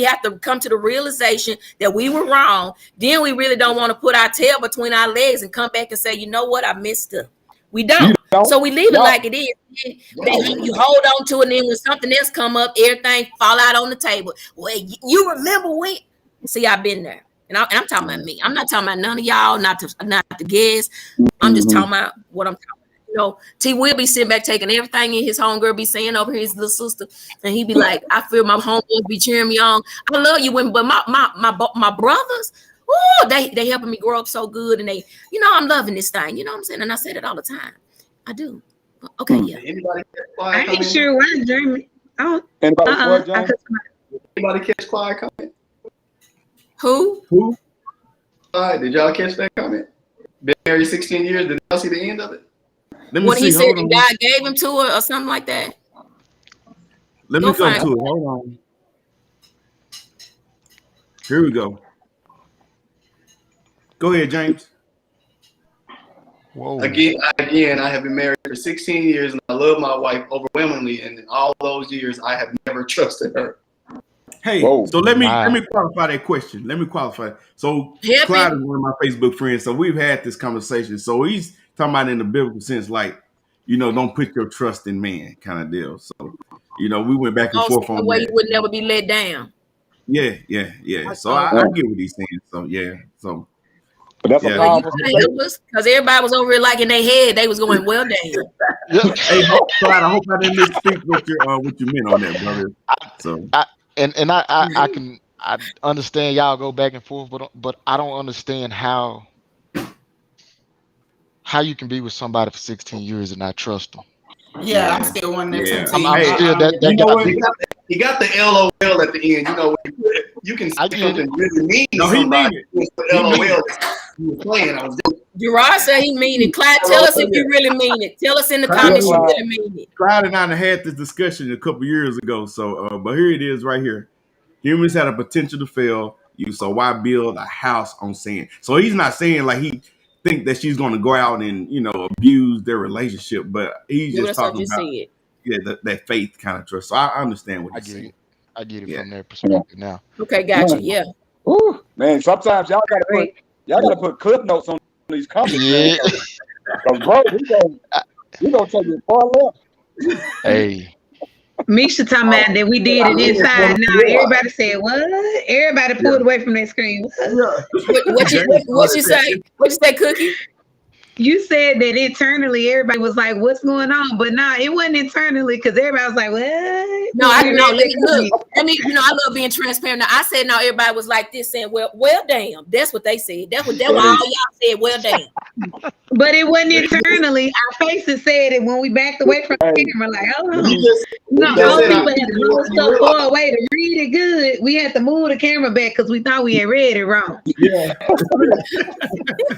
have to come to the realization that we were wrong, then we really don't want to put our tail between our legs and come back and say, you know what, I messed up. We don't. So we leave it like it is. You hold on to it, and then when something else come up, everything fall out on the table. Well, you remember when? See, I've been there. And I'm talking about me. I'm not talking about none of y'all, not the guests. I'm just talking about what I'm talking about. T will be sitting back taking everything in his homegirl be saying over his little sister, and he be like, I feel my homeboys be cheering me on. I love you, but my brothers, oh, they helping me grow up so good, and they, I'm loving this thing. You know what I'm saying? And I say that all the time. I do. Okay, yeah. Anybody I ain't sure why Jeremy. Oh, anybody catch Clyde comment? Who? Clyde, did y'all catch that comment? Been married 16 years. Did y'all see the end of it? What he said, God gave him to her or something like that. Let me go to it. Hold on. Here we go. Go ahead, James. Whoa. Again, I have been married for 16 years, and I love my wife overwhelmingly. And in all those years, I have never trusted her. Hey, so let me qualify that question. Let me qualify. So Clyde is one of my Facebook friends, so we've had this conversation. So he's talking about in the biblical sense, like, don't put your trust in man, kind of deal. So, we went back and forth on the way you would never be let down. Yeah. So I get what he's saying. So yeah, so. But that's a powerful because everybody was over here like in their head, they was going, well, damn. Hey, Clyde, I hope I didn't misspeak what you meant on that, brother. So I understand y'all go back and forth, but I don't understand how you can be with somebody for 16 years and not trust them. Yeah, I'm still wondering. I'm still that he got the LOL at the end. You know, you can say something really mean to somebody. LOL. You were playing. I was doing. Gerard said he mean it. Clyde, tell us if you really mean it. Tell us in the comments you really mean it. Clyde and I had this discussion a couple years ago. So, but here it is right here. Humans had a potential to fail you, so why build a house on sand? So he's not saying like he think that she's going to go out and abuse their relationship, but he's just talking about that faith kind of trust. So I understand what he's saying. I get it from their perspective now. Okay, gotcha. Yeah. Ooh, man, sometimes y'all gotta put clip notes on these comments. Yeah. Because bro, we gonna take it far left. Hey. Misha talking about that we did it inside. Now everybody said what? Everybody pulled away from that screen. What you say? What you say, Cookie? You said that internally everybody was like, "What's going on?" But nah, it wasn't internally because everybody was like, "What?" No, I know. Let me. I love being transparent. Now I said, no, everybody was like this, saying, "Well, damn." That's what they said. That's what all y'all said. Well, damn. But it wasn't internally. Our faces said it when we backed away from the camera. Like, oh no, those people had to move stuff far away to read it good. We had to move the camera back because we thought we had read it wrong. Yeah.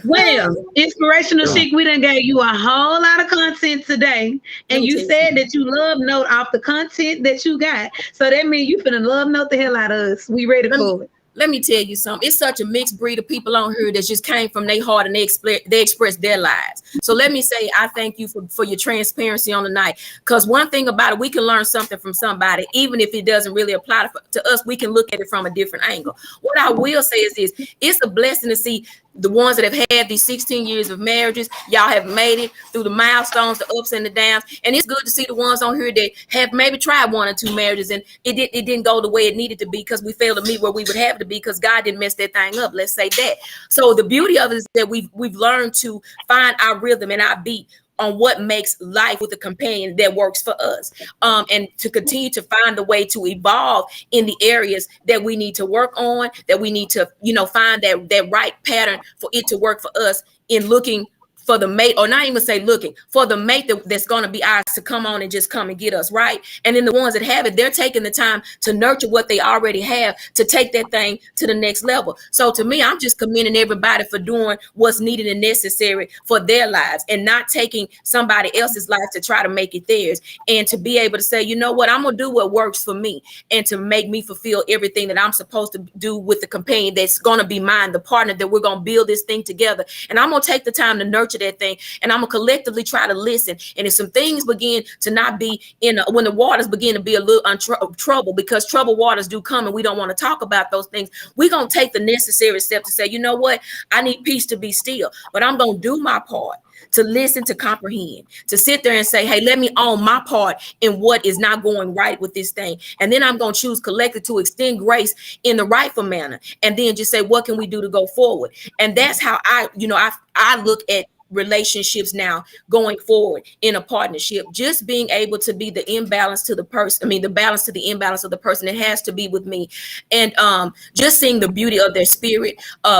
Well, inspirational chic, we done gave you a whole lot of content today, and you said that you love note off the content that you got. So that means you finna love note the hell out of us. We ready for it. Let me tell you something. It's such a mixed breed of people on here that just came from their heart and they express their lives. So let me say, I thank you for your transparency on the night. Because one thing about it, we can learn something from somebody, even if it doesn't really apply to us. We can look at it from a different angle. What I will say is this: it's a blessing to see the ones that have had these 16 years of marriages. Y'all have made it through the milestones, the ups and the downs. And it's good to see the ones on here that have maybe tried 1 or 2 marriages and it didn't go the way it needed to be because we failed to meet where we would have to be because God didn't mess that thing up. Let's say that. So the beauty of it is that we've learned to find our rhythm and our beat on what makes life with a companion that works for us, and to continue to find the way to evolve in the areas that we need to work on, that we need to, find that right pattern for it to work for us in looking for the mate, or not even say looking for the mate that's going to be ours to come on and just come and get us right. And then the ones that have it, they're taking the time to nurture what they already have to take that thing to the next level. So to me, I'm just commending everybody for doing what's needed and necessary for their lives and not taking somebody else's life to try to make it theirs, and to be able to say, you know what, I'm going to do what works for me and to make me fulfill everything that I'm supposed to do with the companion that's going to be mine, the partner that we're going to build this thing together. And I'm going to take the time to nurture that thing, and I'm gonna collectively try to listen. And if some things begin to not be when the waters begin to be a little trouble, because troubled waters do come and we don't want to talk about those things, we're gonna take the necessary steps to say, you know what, I need peace to be still, but I'm gonna do my part to listen, to comprehend, to sit there and say, hey, let me own my part in what is not going right with this thing. And then I'm going to choose collectively to extend grace in the rightful manner. And then just say, what can we do to go forward? And that's how I look at relationships now going forward in a partnership, just being able to be the imbalance to the person. The balance to the imbalance of the person. It has to be with me. And just seeing the beauty of their spirit,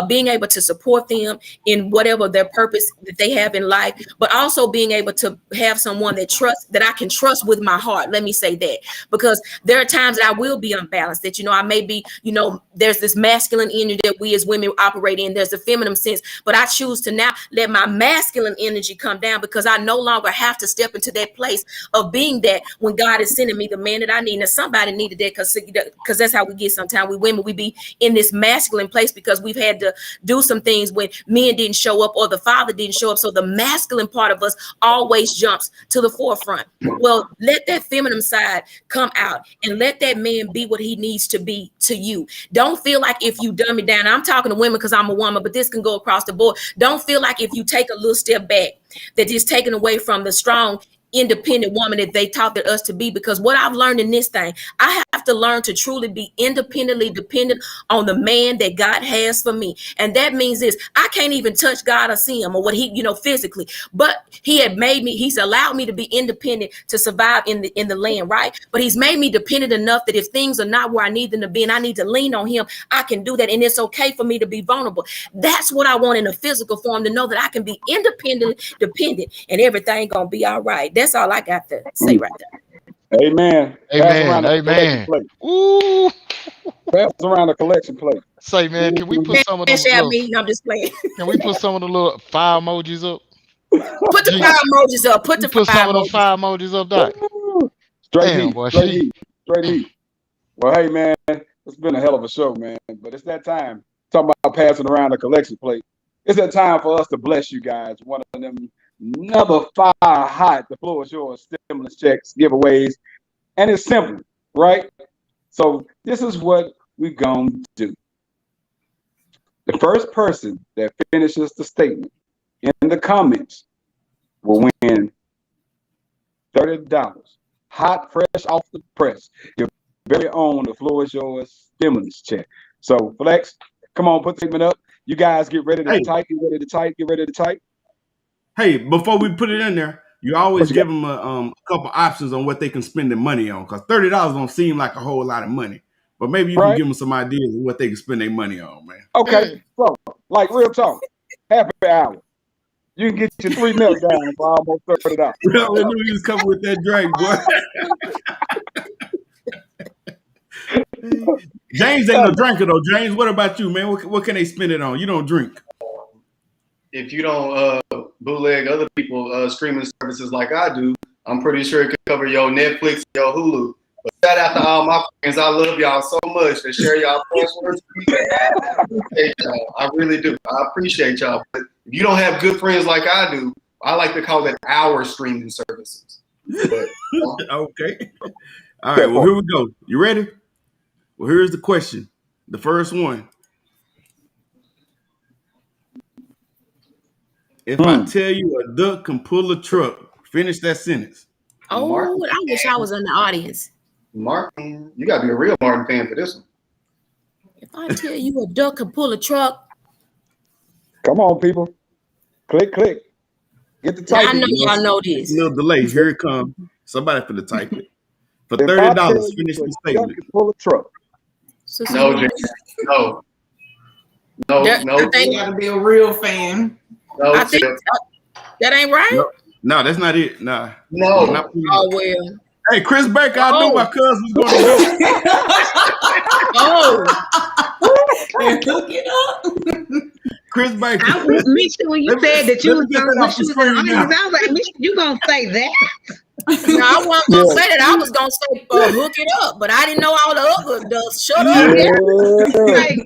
being able to support them in whatever their purpose that they have in life, but also being able to have someone that I can trust with my heart. Let me say that, because there are times that I will be unbalanced, that, I may be, there's this masculine energy that we as women operate in. There's a feminine sense, but I choose to now let my masculine energy come down, because I no longer have to step into that place of being that when God is sending me the man that I need. Now somebody needed that, because that's how we get sometimes. We women, we be in this masculine place because we've had to do some things when men didn't show up or the father didn't show up. So the masculine part of us always jumps to the forefront. Well, let that feminine side come out and let that man be what he needs to be to you. Don't feel like if you dumb it down. I'm talking to women because I'm a woman, but this can go across the board. Don't feel like if you take a little step back that is taken away from the strong, independent woman that they taught us to be. Because what I've learned in this thing, I have to learn to truly be independently dependent on the man that God has for me. And that means this: I can't even touch God or see him or what he, physically, but he's allowed me to be independent to survive in the land, right? But he's made me dependent enough that if things are not where I need them to be and I need to lean on him, I can do that. And it's okay for me to be vulnerable. That's what I want in a physical form, to know that I can be independent, dependent, and everything gonna be all right. That's all I got to say right there. Amen. Pass around Amen. the collection Amen. plate. Ooh. Pass around the collection plate. Say, man, can we put some of them Cash out little, me. No, I'm just playing. can we put some of the little fire emojis up? Put the Gee, fire emojis up. Put you the put some fire of them emojis. fire emojis up, Doc. Straight Damn, heat. boy, Straight she. heat. Straight heat. Well, hey, man, it's been a hell of a show, man. But it's that time. Talking about passing around the collection plate. It's that time for us to bless you guys. One of them another fire hot, the floor is yours, stimulus checks, giveaways. And it's simple, right? So this is what we're going to do. The first person that finishes the statement in the comments will win $30. Hot, fresh off the press. Your very own, the floor is yours, stimulus check. So, Flex, come on, put the statement up. You guys get ready to Hey. type, get ready to type, get ready to type. Hey, before we put it in there, you always What you give them a couple options on what they can spend their money on, because $30 don't seem like a whole lot of money. But maybe you can Right. give them some ideas of what they can spend their money on, man. Okay, so, like real talk, happy hour. You can get your 3 milk down for almost $30. We already knew he was coming with that drink, boy. James ain't no drinker, though. James, what about you, man? What can they spend it on? You don't drink. If you don't bootleg other people streaming services like I do, I'm pretty sure it could cover your Netflix, your Hulu. But shout out to all my friends. I love y'all so much to share y'all passwords. I appreciate y'all. I really do. I appreciate y'all. But if you don't have good friends like I do, I like to call it our streaming services. But, Okay. All right, well, here we go. You ready? Well, here's the question. The first one. If I tell you a duck can pull a truck, finish that sentence. Oh, I wish I was in the audience. Martin, you gotta be a real Martin fan for this one. If I tell you a duck can pull a truck, Come on, people. Click, click. Get the I typing. know y'all know this. A little delay. Here it comes. Somebody for the type it. For If I tell $30, you finish a the duck statement. can pull a truck. So, No, James. No. No, That- no, I You think- gotta be a real fan. no, I think Chip. that ain't right. No, that's not it. Nah. No. Not- Oh well. Hey, Chris Baker, I knew Oh. my cousin was going to go. Oh, And hook it up. Chris Baker. I was Misha when you Let me- said that you let me was get gonna that off wish the you was in screen the audience. now. I was like, Misha, you gonna say that? no, I wasn't gonna say that. I was gonna say hook it up, but I didn't know all the other does. Shut up. Yeah. Like,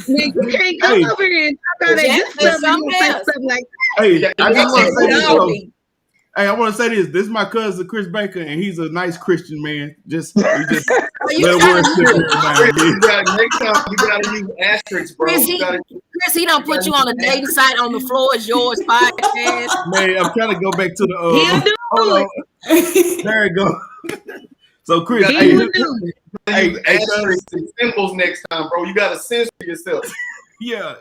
man, you can't come Hey. over here and talk about that Jack good said stuff and you something say else. stuff like Hey, I just want to say this, No, though. me. Hey, I want to say this. This is my cousin, Chris Baker, and he's a nice Christian man. We just Oh, you let gotta words slip do every it. now and Chris, then. you gotta, next time you gotta use asterisks, bro. Chris, You gotta, Chris, he don't put you on a dating site on the floor is yours podcast. Man, I'm trying to go back to the he'll do hold on. it. There you go. So Chris, You hey, He will do it. use hey, asterisks and symbols next time, bro. You gotta censor yourself. yeah.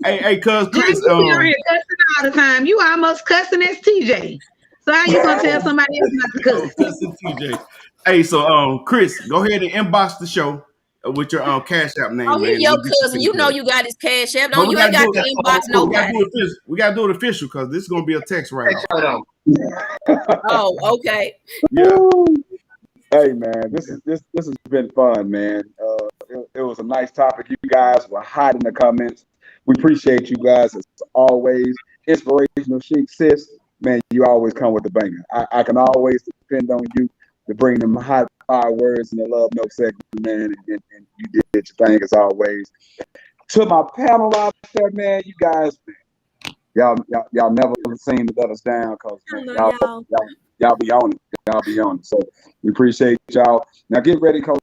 Hey, cuz James, Chris, you be on here cussing all the time. You almost cussing as TJ. So how you gonna tell somebody else not to cuss? cousin TJ. Hey, so Chris, go ahead and inbox the show with your Cash App name, Oh, man. he your We'll get you cousin. You taken know care of. you got his cash app. But Don't we you ain't gotta got do to it. inbox nobody. We gotta do it official because this is gonna be a text right Check now. that out. Oh, okay. Yeah. Hey man, this has been fun, man. It was a nice topic. You guys were hot in the comments. We appreciate you guys as always. Inspirational chic sis, man. You always come with the banger. I can always depend on you to bring them hot fire words and the love no segment, man. And you did your thing as always. To my panel out there, man, you guys, y'all never seem to let us down because y'all be on it. Y'all be on it. So we appreciate y'all. Now get ready because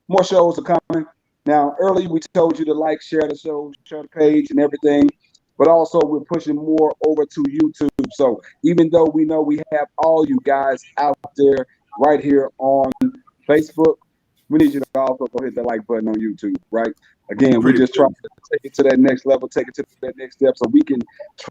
more shows are coming. Now, earlier we told you to like, share the show, share the page and everything. But also we're pushing more over to YouTube. So even though we know we have all you guys out there right here on Facebook, we need you to also go hit that like button on YouTube, right? Again, we're just trying to take it to that next level, take it to that next step so we can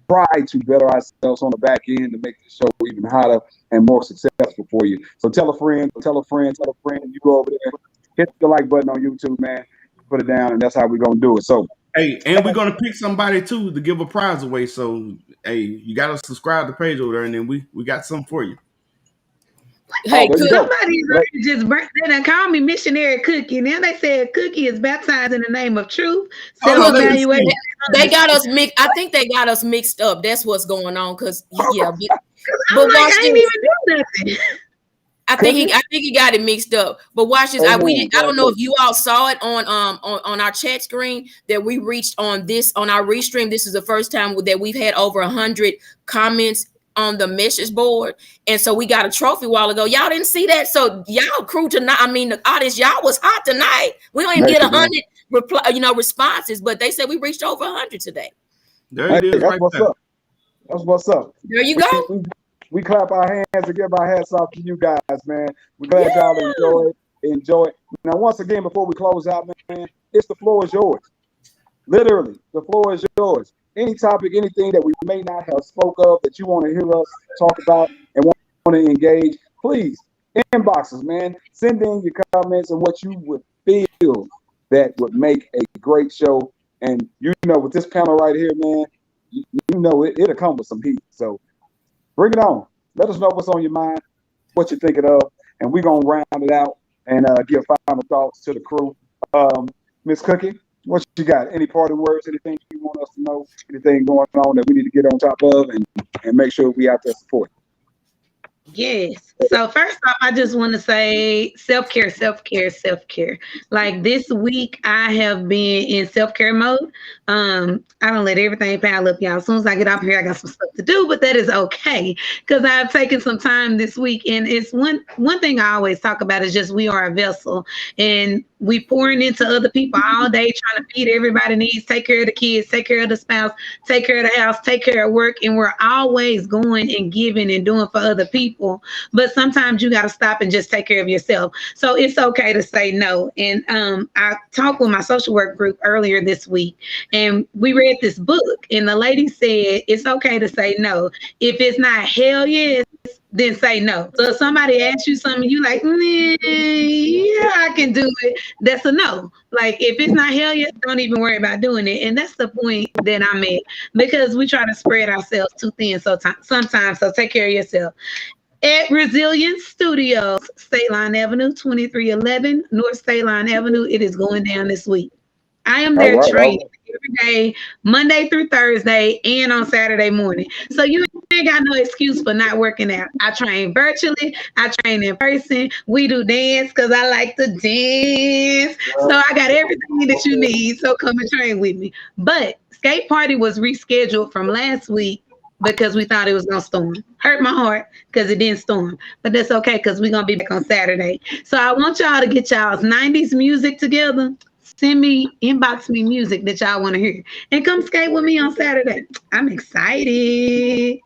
try to better ourselves on the back end to make the show even hotter and more successful for you. So tell a friend, you go over there, hit the like button on YouTube, man, put it down, and that's how we're going to do it. So, Hey, and we're gonna pick somebody too to give a prize away. So, hey, you gotta subscribe to the page over there, and then we got something for you. Hey, there you go. Somebody just they done called me missionary Cookie. Now they said Cookie is baptized in the name of truth, Hold on, let me self-evaluation. they got us mixed. I think they got us mixed up. That's what's going on. Cause yeah, but I'm like, watch I ain't this. even do nothing. I think he got it mixed up. But watch this. I don't know if you all saw it on our chat screen that we reached on our restream. This is the first time that we've had over 100 comments on the message board, and so we got a trophy a while ago. Y'all didn't see that, so y'all crew tonight. I mean, the audience, y'all was hot tonight. We don't even get 100 responses, but they said we reached over 100 today. There it is. That's Right what's there. up. That's what's up. There you go. We clap our hands and give our hats off to you guys, man. We're glad y'all enjoy it. Now, once again, before we close out, man, the floor is yours. Literally, the floor is yours. Any topic, anything that we may not have spoke of that you want to hear us talk about and want to engage, please, inbox us, man. Send in your comments and what you would feel that would make a great show. And with this panel right here, man, it'll come with some heat. So bring it on. Let us know what's on your mind, what you're thinking of, and we're going to round it out and give final thoughts to the crew. Miss Cookie, what you got? Any parting words, anything you want us to know, anything going on that we need to get on top of and make sure we out there support? Yes. So first off, I just want to say self-care, self-care, self-care. Like this week, I have been in self-care mode. I don't let everything pile up, y'all. As soon as I get off here, I got some stuff to do, but that is okay because I've taken some time this week. And it's one thing I always talk about is just we are a vessel and we pouring into other people all day, trying to feed everybody needs, take care of the kids, take care of the spouse, take care of the house, take care of work. And we're always going and giving and doing for other people. But sometimes you got to stop and just take care of yourself. So it's okay to say no. And I talked with my social work group earlier this week, and we read this book, and the lady said it's okay to say no. If it's not hell yes, then say no. So if somebody asks you something, you like, yeah, I can do it. That's a no. Like if it's not hell yes, don't even worry about doing it. And that's the point that I'm at, because we try to spread ourselves too thin sometimes. So take care of yourself. At Resilience Studios, State Line Avenue, 2311 North State Line Avenue. It is going down this week. I am there training every day, Monday through Thursday, and on Saturday morning. So you ain't got no excuse for not working out. I train virtually. I train in person. We do dance because I like to dance. So I got everything that you need. So come and train with me. But skate party was rescheduled from last week because we thought it was going to storm. Hurt my heart because it didn't storm. But that's okay because we're going to be back on Saturday. So I want y'all to get y'all's 90s music together. Inbox me music that y'all want to hear. And come skate with me on Saturday. I'm excited.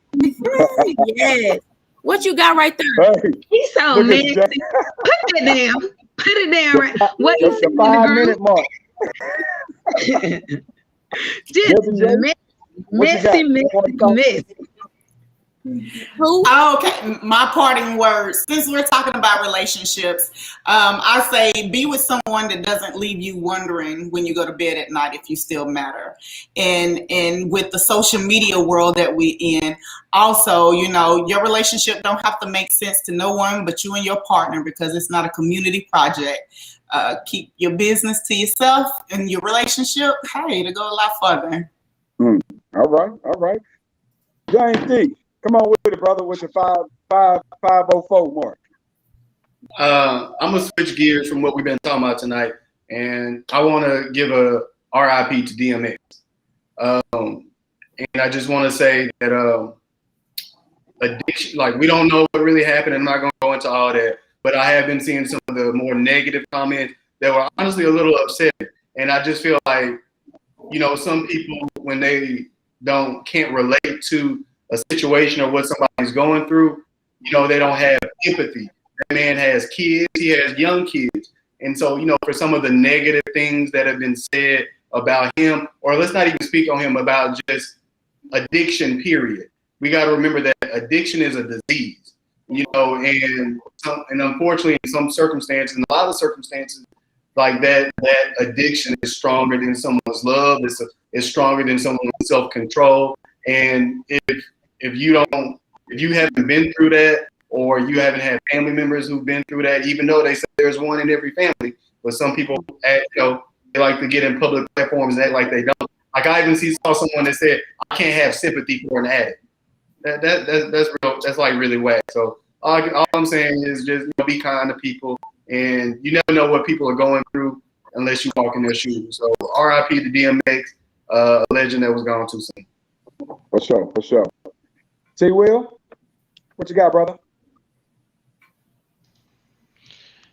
Yes. What you got right there? Hey, He's so messy. Put it down. Put it down right. What you the 5-minute mark. Just messy. Okay, my parting words. Since we're talking about relationships, I say be with someone that doesn't leave you wondering when you go to bed at night if you still matter. And with the social media world that we in, also, your relationship don't have to make sense to no one but you and your partner because it's not a community project. Keep your business to yourself and your relationship, to go a lot further. All right. James D, come on with it, brother, with your 504 mark. I'm gonna switch gears from what we've been talking about tonight, and I want to give a RIP to DMX. And I just want to say that addiction, like we don't know what really happened. I'm not gonna go into all that, but I have been seeing some of the more negative comments that were honestly a little upsetting, and I just feel like some people when they can't relate to a situation or what somebody's going through, they don't have empathy. That man has kids, he has young kids. And so, for some of the negative things that have been said about him, or let's not even speak on him, about just addiction, period. We got to remember that addiction is a disease, and unfortunately in some circumstances, in a lot of circumstances, like that addiction is stronger than someone's love, it's stronger than someone's self-control. And if you haven't been through that, or you haven't had family members who've been through that, even though they say there's one in every family. But some people, they like to get in public platforms and act like they don't. Like I even saw someone that said, "I can't have sympathy for an addict." That's real. That's like really whack. So all I'm saying is just be kind to people, and you never know what people are going through unless you walk in their shoes. So R.I.P. to DMX, a legend that was gone too soon. For sure. T. Will, what you got, brother?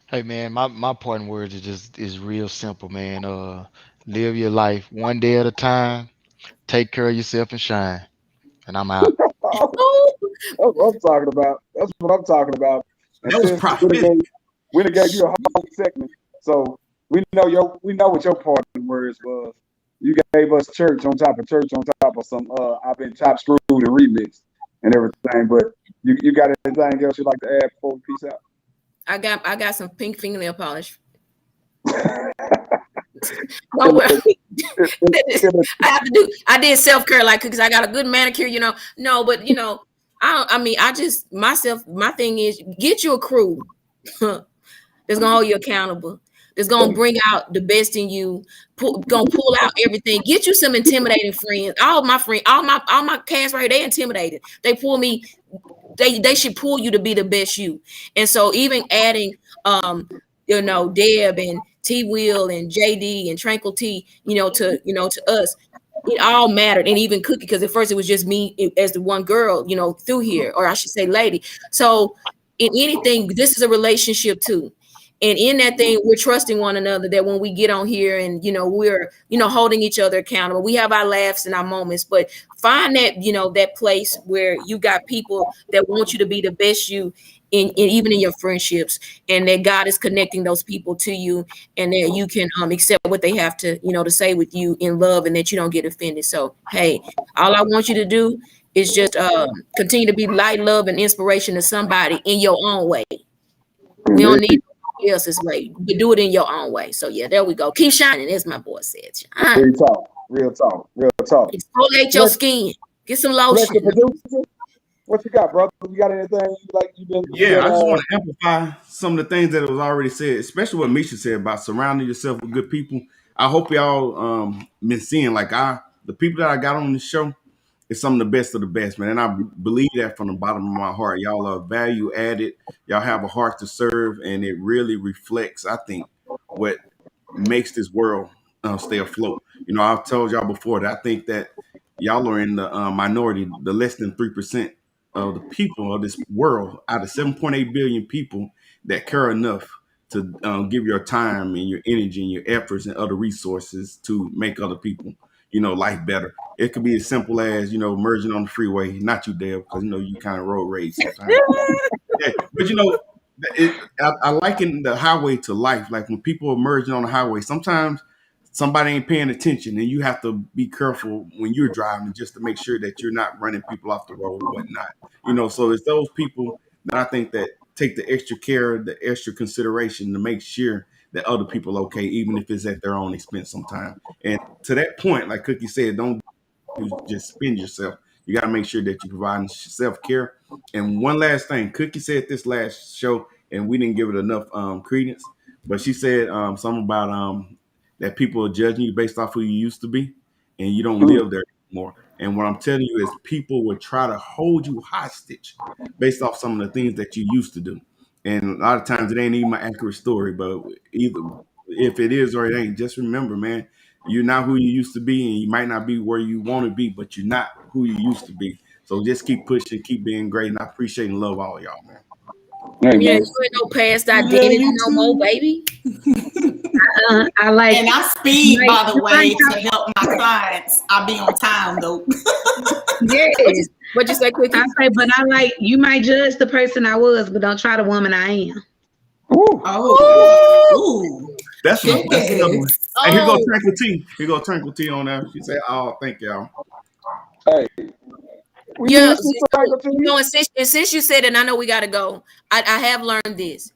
Hey man, my parting words is real simple, man. Live your life one day at a time. Take care of yourself and shine. And I'm out. That's what I'm talking about. And That was since prophetic. we done gave you a whole segment, so we know what your parting words was. You gave us church on top of some I've been top screwed and remixed and everything. But you got anything else you'd like to add before we peace out? I got some pink fingernail polish. Don't worry. I did self-care like because I got a good manicure, No, but my thing is get you a crew that's gonna hold you accountable. That's gonna bring out the best in you, gonna pull out everything. Get you some intimidating friends. All my cast right here, they intimidated. They pull me, they should pull you to be the best you. And so even adding Deb and T Will and JD and Tranquil T, to us, it all mattered. And even Cookie, because at first it was just me as the one girl, through here, or I should say lady. So in anything, this is a relationship too. And in that thing, we're trusting one another that when we get on here and, we're, holding each other accountable, we have our laughs and our moments, but find that, that place where you got people that want you to be the best you even in your friendships, and that God is connecting those people to you, and that you can accept what they have to, to say with you in love, and that you don't get offended. So, hey, all I want you to do is just continue to be light, love, and inspiration to somebody in your own way. We don't need nobody else's way. You do it in your own way. So yeah, there we go. Keep shining, as my boy said. Real talk. Exfoliate your skin. Get some lotion. What you got, brother? You got anything you been? Yeah, I just want to amplify some of the things that was already said, especially what Misha said about surrounding yourself with good people. I hope y'all been seeing the people that I got on the show is some of the best of the best, man. And I believe that from the bottom of my heart. Y'all are value added. Y'all have a heart to serve, and it really reflects, I think, what makes this world stay afloat. I've told y'all before that I think that y'all are in the minority, the less than 3% of the people of this world out of 7.8 billion people that care enough to give your time and your energy and your efforts and other resources to make other people, life better. It could be as simple as, merging on the freeway. Not you, Dale, because, you kind of road rage sometimes. Yeah, but, I liken the highway to life. Like when people are merging on the highway, sometimes somebody ain't paying attention, and you have to be careful when you're driving just to make sure that you're not running people off the road or whatnot. So it's those people that I think that take the extra care, the extra consideration to make sure that other people are okay, even if it's at their own expense sometimes. And to that point, like Cookie said, don't just spend yourself. You got to make sure that you're providing self-care. And one last thing, Cookie said this last show, and we didn't give it enough credence, but she said something about that people are judging you based off who you used to be, and you don't live there anymore. And what I'm telling you is people will try to hold you hostage based off some of the things that you used to do. And a lot of times it ain't even an accurate story, but either if it is or it ain't, just remember, man, you're not who you used to be, and you might not be where you want to be, but you're not who you used to be. So just keep pushing, keep being great, and I appreciate and love all y'all, man. Yeah, you ain't no past identity no more, baby. I like, and I speed, by the way, to help my clients. I'll be on time though. Yes. What you say, Quickie? I say, but I like, you might judge the person I was, but don't try the woman I am. Ooh. That's another one. Hey, here go Tranquil T. Here go Tranquil T on there. She said, "Oh, thank y'all." Hey. Yeah, and since you said it, and I know we got to go. I have learned this.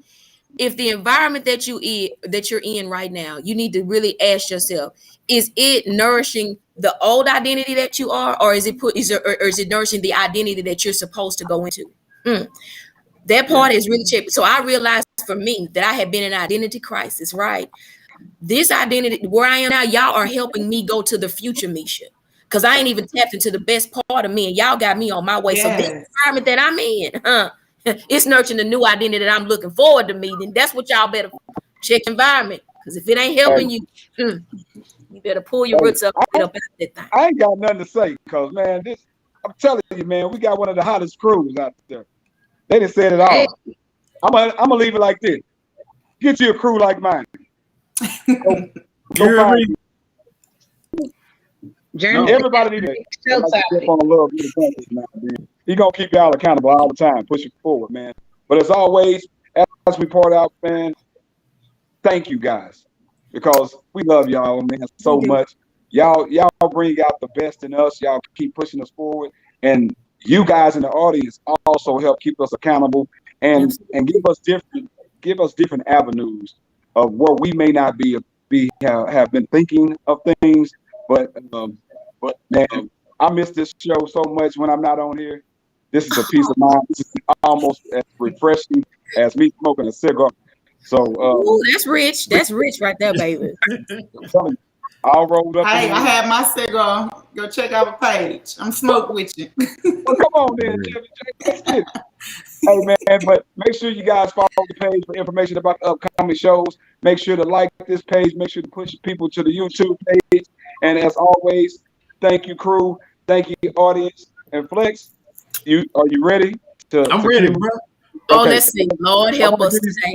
If the environment that you're in right now, you need to really ask yourself: is it nourishing the old identity that you are, or is it nourishing the identity that you're supposed to go into? That part is really checked. So I realized for me that I had been in an identity crisis, right? This identity, where I am now, y'all are helping me go to the future Misha. Because I ain't even tapped into the best part of me, and y'all got me on my way. So this Yes. environment that I'm in, it's nurturing the new identity that I'm looking forward to meeting. That's what y'all better check environment. Because if it ain't helping you, you better pull your roots up and up out that thing. I ain't got nothing to say because, man, I'm telling you, man, we got one of the hottest crews out there. They done said it all. Hey. I'm gonna leave it like this. Get you a crew like mine. Go hear find me? you. Journey. Everybody need to Showtime. on a little bit of practice now, man. He gonna keep y'all accountable all the time, pushing forward, man. But as always, as we part out, man, thank you guys because we love y'all, man, so much. Y'all bring out the best in us. Y'all keep pushing us forward, and you guys in the audience also help keep us accountable and give us different avenues of where we may not have been thinking of things, but man, I miss this show so much when I'm not on here. This is a peace of mind. This is almost as refreshing as me smoking a cigar. So, Ooh, that's rich. That's rich right there, baby. all rolled up. Hey, I had my cigar. Go check out my page. I'm smoke with you. Well, come on, then, Jimmy. Let's get it. Hey, man, but make sure you guys follow the page for information about the upcoming shows. Make sure to like this page. Make sure to push people to the YouTube page. And as always, thank you, crew. Thank you, audience. And Flex, are you ready? I'm ready, bro. Oh, Okay. let's see. Lord help us today.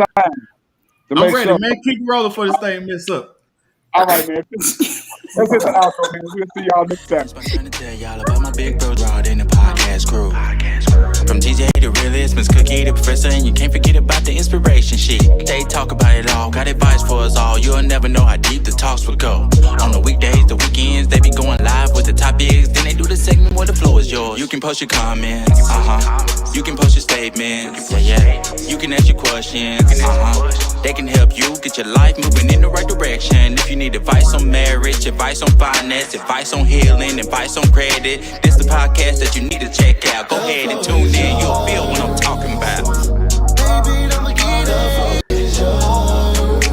I'm ready, man. Keep rolling for this thing mess up. All right, man. That's it, the outro, man. We'll see y'all next time. I'm trying to tell y'all about my big bro Rod in the podcast crew. From TJ to realist, Miss Cookie the professor, and you can't forget about the inspiration shit. They talk about it all, got advice for us all. You'll never know how deep the talks will go. On the weekdays, the weekends, they be going live with the topics. Then they do the segment where the floor is yours. You can post your comments, You can post your statements, yeah. You can ask your questions, They can help you get your life moving in the right direction. If you need advice on marriage, advice on finance, advice on healing, advice on credit, this the podcast that you need to check out. Go ahead and tune in, you'll feel what I'm talking about. Baby, I'ma get up. It's yours.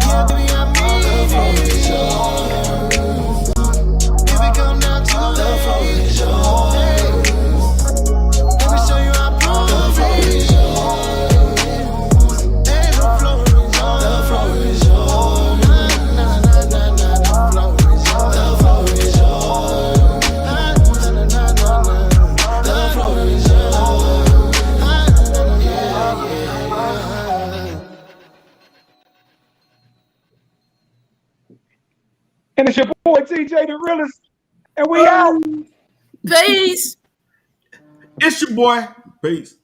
Yeah, baby, I mean it's yours. Baby, come down to the floor is yours. Let me show you how pro the floor is yours. Hey, the floor is yours. The floor is yours. Na na na na na. The floor is yours. The floor is yours. Na na na na na. The floor is yours. And it's your boy, TJ the Realist. And we out. Peace. It's your boy. Peace.